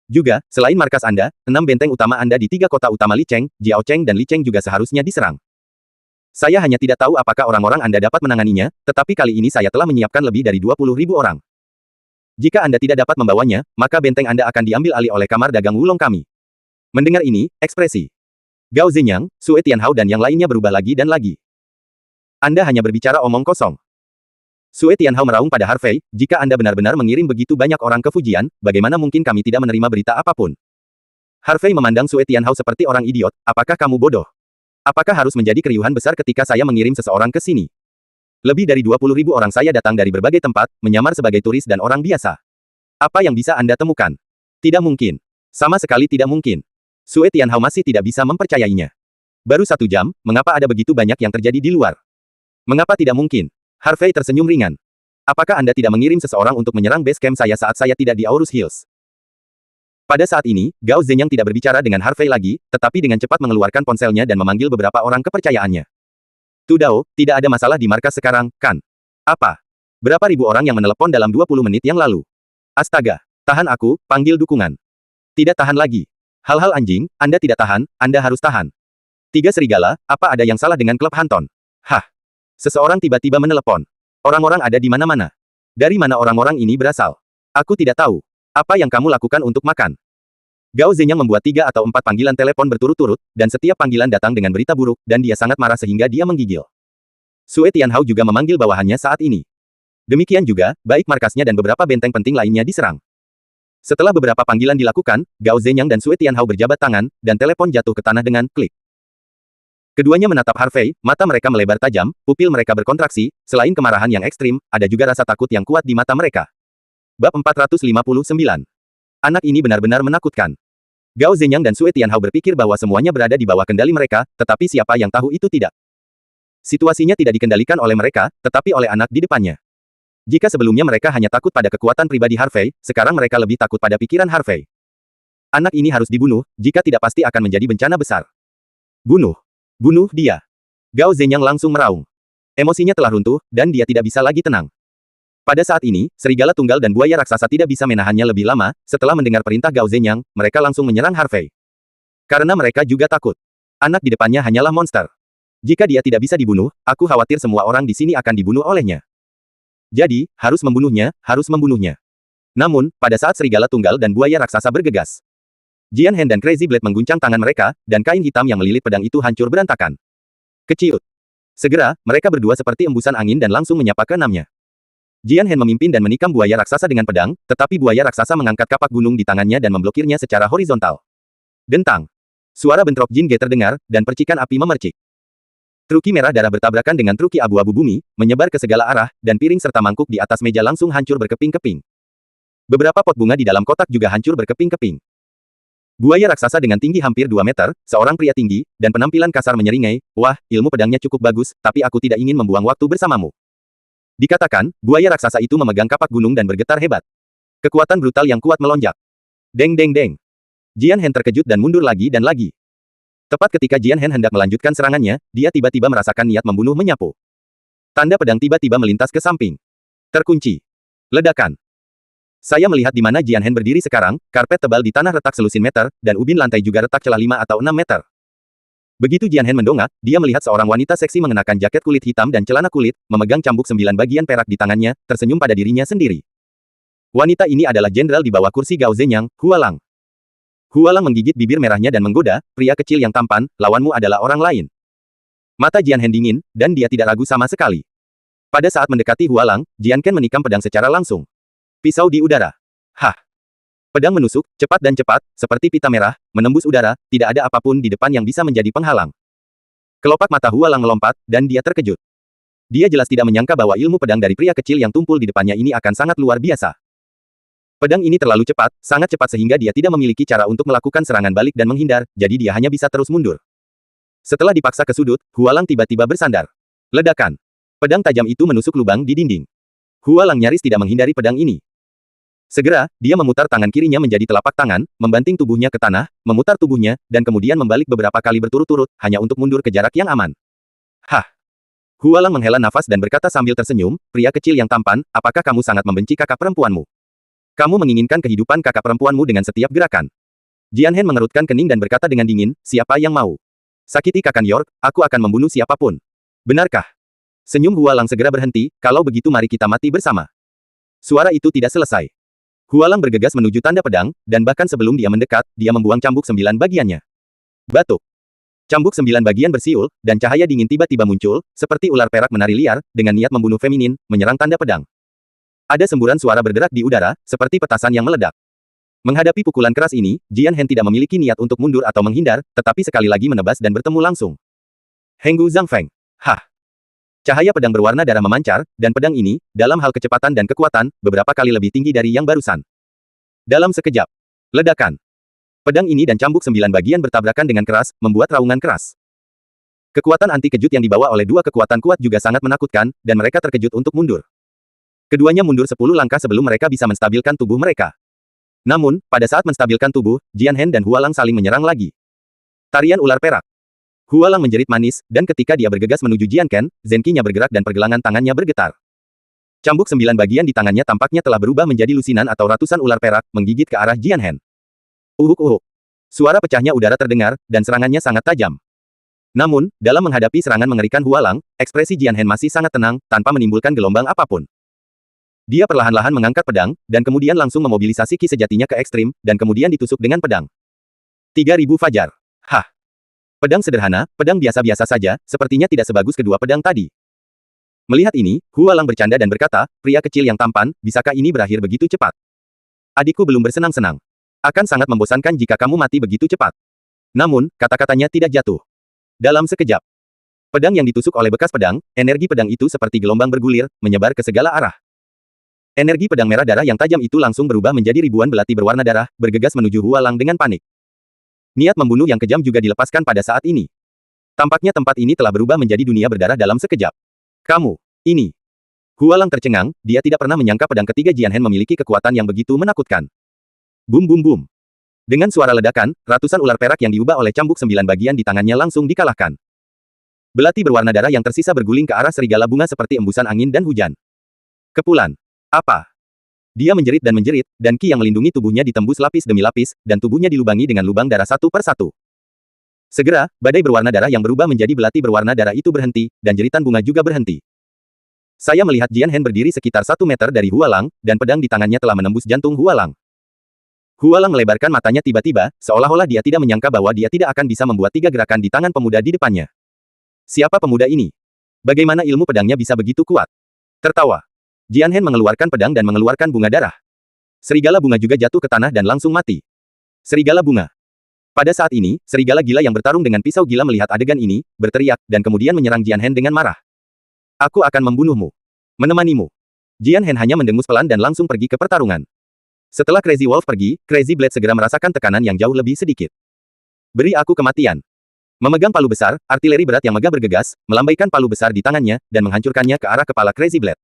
Juga, selain markas Anda, 6 benteng utama Anda di 3 kota utama Li Cheng, Jiao Cheng dan Li Cheng juga seharusnya diserang. Saya hanya tidak tahu apakah orang-orang Anda dapat menanganinya, tetapi kali ini saya telah menyiapkan lebih dari 20.000 orang. Jika Anda tidak dapat membawanya, maka benteng Anda akan diambil alih oleh kamar dagang Wulong kami. Mendengar ini, ekspresi Gao Zenyang, Sue Tianhao dan yang lainnya berubah lagi dan lagi. Anda hanya berbicara omong kosong. Sue Tianhao meraung pada Harvey, jika Anda benar-benar mengirim begitu banyak orang ke Fujian, bagaimana mungkin kami tidak menerima berita apapun? Harvey memandang Sue Tianhao seperti orang idiot, apakah kamu bodoh? Apakah harus menjadi keriuhan besar ketika saya mengirim seseorang ke sini? Lebih dari 20.000 orang saya datang dari berbagai tempat, menyamar sebagai turis dan orang biasa. Apa yang bisa Anda temukan? Tidak mungkin. Sama sekali tidak mungkin. Sue Tianhao masih tidak bisa mempercayainya. Baru 1 jam, mengapa ada begitu banyak yang terjadi di luar? Mengapa tidak mungkin? Harvey tersenyum ringan. Apakah Anda tidak mengirim seseorang untuk menyerang base camp saya saat saya tidak di Aurus Hills? Pada saat ini, Gao Zenyang tidak berbicara dengan Harvey lagi, tetapi dengan cepat mengeluarkan ponselnya dan memanggil beberapa orang kepercayaannya. Tudao, tidak ada masalah di markas sekarang, kan? Apa? Berapa ribu orang yang menelepon dalam 20 menit yang lalu? Astaga, tahan aku, panggil dukungan. Tidak tahan lagi. Hal-hal anjing, Anda tidak tahan, Anda harus tahan. 3 serigala, apa ada yang salah dengan klub Hanton? Hah? Seseorang tiba-tiba menelepon. Orang-orang ada di mana-mana. Dari mana orang-orang ini berasal? Aku tidak tahu. Apa yang kamu lakukan untuk makan? Gao Zenyang membuat 3 atau 4 panggilan telepon berturut-turut, dan setiap panggilan datang dengan berita buruk, dan dia sangat marah sehingga dia menggigil. Sue Tianhao juga memanggil bawahannya saat ini. Demikian juga, baik markasnya dan beberapa benteng penting lainnya diserang. Setelah beberapa panggilan dilakukan, Gao Zenyang dan Sue Tianhao berjabat tangan, dan telepon jatuh ke tanah dengan klik. Keduanya menatap Harvey, mata mereka melebar tajam, pupil mereka berkontraksi, selain kemarahan yang ekstrim, ada juga rasa takut yang kuat di mata mereka. Bab 459. Anak ini benar-benar menakutkan. Gao Zenyang dan Sue Tianhao berpikir bahwa semuanya berada di bawah kendali mereka, tetapi siapa yang tahu itu tidak. Situasinya tidak dikendalikan oleh mereka, tetapi oleh anak di depannya. Jika sebelumnya mereka hanya takut pada kekuatan pribadi Harvey, sekarang mereka lebih takut pada pikiran Harvey. Anak ini harus dibunuh, jika tidak pasti akan menjadi bencana besar. Bunuh. Bunuh dia. Gao Zenyang langsung meraung. Emosinya telah runtuh, dan dia tidak bisa lagi tenang. Pada saat ini, serigala tunggal dan buaya raksasa tidak bisa menahannya lebih lama, setelah mendengar perintah Gao Zenyang, mereka langsung menyerang Harvey. Karena mereka juga takut. Anak di depannya hanyalah monster. Jika dia tidak bisa dibunuh, aku khawatir semua orang di sini akan dibunuh olehnya. Jadi, harus membunuhnya, harus membunuhnya. Namun, pada saat serigala tunggal dan buaya raksasa bergegas, Jian Hen dan Crazy Blade mengguncang tangan mereka, dan kain hitam yang melilit pedang itu hancur berantakan. Keciut. Segera, mereka berdua seperti embusan angin dan langsung menyapa keenamnya. Jian Hen memimpin dan menikam buaya raksasa dengan pedang, tetapi buaya raksasa mengangkat kapak gunung di tangannya dan memblokirnya secara horizontal. Dentang. Suara bentrok Jin Ge terdengar, dan percikan api memercik. Truki merah darah bertabrakan dengan truki abu-abu bumi, menyebar ke segala arah, dan piring serta mangkuk di atas meja langsung hancur berkeping-keping. Beberapa pot bunga di dalam kotak juga hancur berkeping-keping. Buaya raksasa dengan tinggi hampir 2 meter, seorang pria tinggi, dan penampilan kasar menyeringai, "Wah, ilmu pedangnya cukup bagus, tapi aku tidak ingin membuang waktu bersamamu." Dikatakan, buaya raksasa itu memegang kapak gunung dan bergetar hebat. Kekuatan brutal yang kuat melonjak. Deng deng deng. Jian Hen terkejut dan mundur lagi dan lagi. Tepat ketika Jian Hen hendak melanjutkan serangannya, dia tiba-tiba merasakan niat membunuh menyapu. Tanda pedang tiba-tiba melintas ke samping. Terkunci. Ledakan. Saya melihat di mana Jian Hen berdiri sekarang, karpet tebal di tanah retak selusin meter, dan ubin lantai juga retak celah 5 atau 6 meter. Begitu Jian Hen mendongak, dia melihat seorang wanita seksi mengenakan jaket kulit hitam dan celana kulit, memegang cambuk 9 bagian perak di tangannya, tersenyum pada dirinya sendiri. Wanita ini adalah jenderal di bawah kursi Gao Zenyang, Hualang. Hualang menggigit bibir merahnya dan menggoda, "Pria kecil yang tampan, lawanmu adalah orang lain." Mata Jian Hen dingin, dan dia tidak ragu sama sekali. Pada saat mendekati Hualang, Jian Ken menikam pedang secara langsung. Pisau di udara. Hah! Pedang menusuk, cepat dan cepat, seperti pita merah, menembus udara, tidak ada apapun di depan yang bisa menjadi penghalang. Kelopak mata Hualang melompat, dan dia terkejut. Dia jelas tidak menyangka bahwa ilmu pedang dari pria kecil yang tumpul di depannya ini akan sangat luar biasa. Pedang ini terlalu cepat, sangat cepat sehingga dia tidak memiliki cara untuk melakukan serangan balik dan menghindar, jadi dia hanya bisa terus mundur. Setelah dipaksa ke sudut, Hualang tiba-tiba bersandar. Ledakan. Pedang tajam itu menusuk lubang di dinding. Hualang nyaris tidak menghindari pedang ini. Segera, dia memutar tangan kirinya menjadi telapak tangan, membanting tubuhnya ke tanah, memutar tubuhnya, dan kemudian membalik beberapa kali berturut-turut, hanya untuk mundur ke jarak yang aman. Hah! Hualang menghela nafas dan berkata sambil tersenyum, "Pria kecil yang tampan, apakah kamu sangat membenci kakak perempuanmu? Kamu menginginkan kehidupan kakak perempuanmu dengan setiap gerakan." Jian Hen mengerutkan kening dan berkata dengan dingin, "Siapa yang mau sakiti kakak York, aku akan membunuh siapapun." Benarkah? Senyum Hualang segera berhenti, "Kalau begitu mari kita mati bersama." Suara itu tidak selesai. Hualang bergegas menuju tanda pedang, dan bahkan sebelum dia mendekat, dia membuang cambuk 9 bagiannya. Batuk. Cambuk 9 bagian bersiul, dan cahaya dingin tiba-tiba muncul, seperti ular perak menari liar, dengan niat membunuh feminin, menyerang tanda pedang. Ada semburan suara berderak di udara, seperti petasan yang meledak. Menghadapi pukulan keras ini, Jian Hen tidak memiliki niat untuk mundur atau menghindar, tetapi sekali lagi menebas dan bertemu langsung. Henggu Zhang Feng. Hah! Cahaya pedang berwarna darah memancar, dan pedang ini, dalam hal kecepatan dan kekuatan, beberapa kali lebih tinggi dari yang barusan. Dalam sekejap. Ledakan. Pedang ini dan cambuk 9 bagian bertabrakan dengan keras, membuat raungan keras. Kekuatan anti kejut yang dibawa oleh dua kekuatan kuat juga sangat menakutkan, dan mereka terkejut untuk mundur. Keduanya mundur 10 langkah sebelum mereka bisa menstabilkan tubuh mereka. Namun, pada saat menstabilkan tubuh, Jian Hen dan Hualang saling menyerang lagi. Tarian ular perak. Hualang menjerit manis, dan ketika dia bergegas menuju Jian Ken, zenkinya bergerak dan pergelangan tangannya bergetar. Cambuk 9 bagian di tangannya tampaknya telah berubah menjadi lusinan atau ratusan ular perak, menggigit ke arah Jian Hen. Uhuk-uhuk. Suara pecahnya udara terdengar, dan serangannya sangat tajam. Namun, dalam menghadapi serangan mengerikan Hualang, ekspresi Jian Hen masih sangat tenang, tanpa menimbulkan gelombang apapun. Dia perlahan-lahan mengangkat pedang, dan kemudian langsung memobilisasi ki sejatinya ke ekstrim, dan kemudian ditusuk dengan pedang. 3000 fajar. Hah! Pedang sederhana, pedang biasa-biasa saja, sepertinya tidak sebagus kedua pedang tadi. Melihat ini, Hualang bercanda dan berkata, "Pria kecil yang tampan, bisakah ini berakhir begitu cepat? Adikku belum bersenang-senang. Akan sangat membosankan jika kamu mati begitu cepat." Namun, kata-katanya tidak jatuh. Dalam sekejap, pedang yang ditusuk oleh bekas pedang, energi pedang itu seperti gelombang bergulir, menyebar ke segala arah. Energi pedang merah darah yang tajam itu langsung berubah menjadi ribuan belati berwarna darah, bergegas menuju Hualang dengan panik. Niat membunuh yang kejam juga dilepaskan pada saat ini. Tampaknya tempat ini telah berubah menjadi dunia berdarah dalam sekejap. Kamu, ini. Hualang tercengang, dia tidak pernah menyangka pedang ketiga Jian Hen memiliki kekuatan yang begitu menakutkan. Bum bum bum. Dengan suara ledakan, ratusan ular perak yang diubah oleh cambuk 9 bagian di tangannya langsung dikalahkan. Belati berwarna darah yang tersisa berguling ke arah serigala bunga seperti embusan angin dan hujan. Kepulan. Apa? Dia menjerit, dan ki yang melindungi tubuhnya ditembus lapis demi lapis, dan tubuhnya dilubangi dengan lubang darah satu per satu. Segera, badai berwarna darah yang berubah menjadi belati berwarna darah itu berhenti, dan jeritan bunga juga berhenti. Saya melihat Jian Hen berdiri sekitar 1 meter dari Hualang, dan pedang di tangannya telah menembus jantung Hualang. Hualang melebarkan matanya tiba-tiba, seolah-olah dia tidak menyangka bahwa dia tidak akan bisa membuat 3 gerakan di tangan pemuda di depannya. Siapa pemuda ini? Bagaimana ilmu pedangnya bisa begitu kuat? Tertawa. Jian Hen mengeluarkan pedang dan mengeluarkan bunga darah. Serigala bunga juga jatuh ke tanah dan langsung mati. Serigala bunga. Pada saat ini, serigala gila yang bertarung dengan pisau gila melihat adegan ini, berteriak, dan kemudian menyerang Jian Hen dengan marah. Aku akan membunuhmu. Menemanimu. Jian Hen hanya mendengus pelan dan langsung pergi ke pertarungan. Setelah Crazy Wolf pergi, Crazy Blade segera merasakan tekanan yang jauh lebih sedikit. Beri aku kematian. Memegang palu besar, artileri berat yang megah bergegas, melambaikan palu besar di tangannya, dan menghancurkannya ke arah kepala Crazy Blade.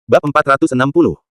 Bab 460.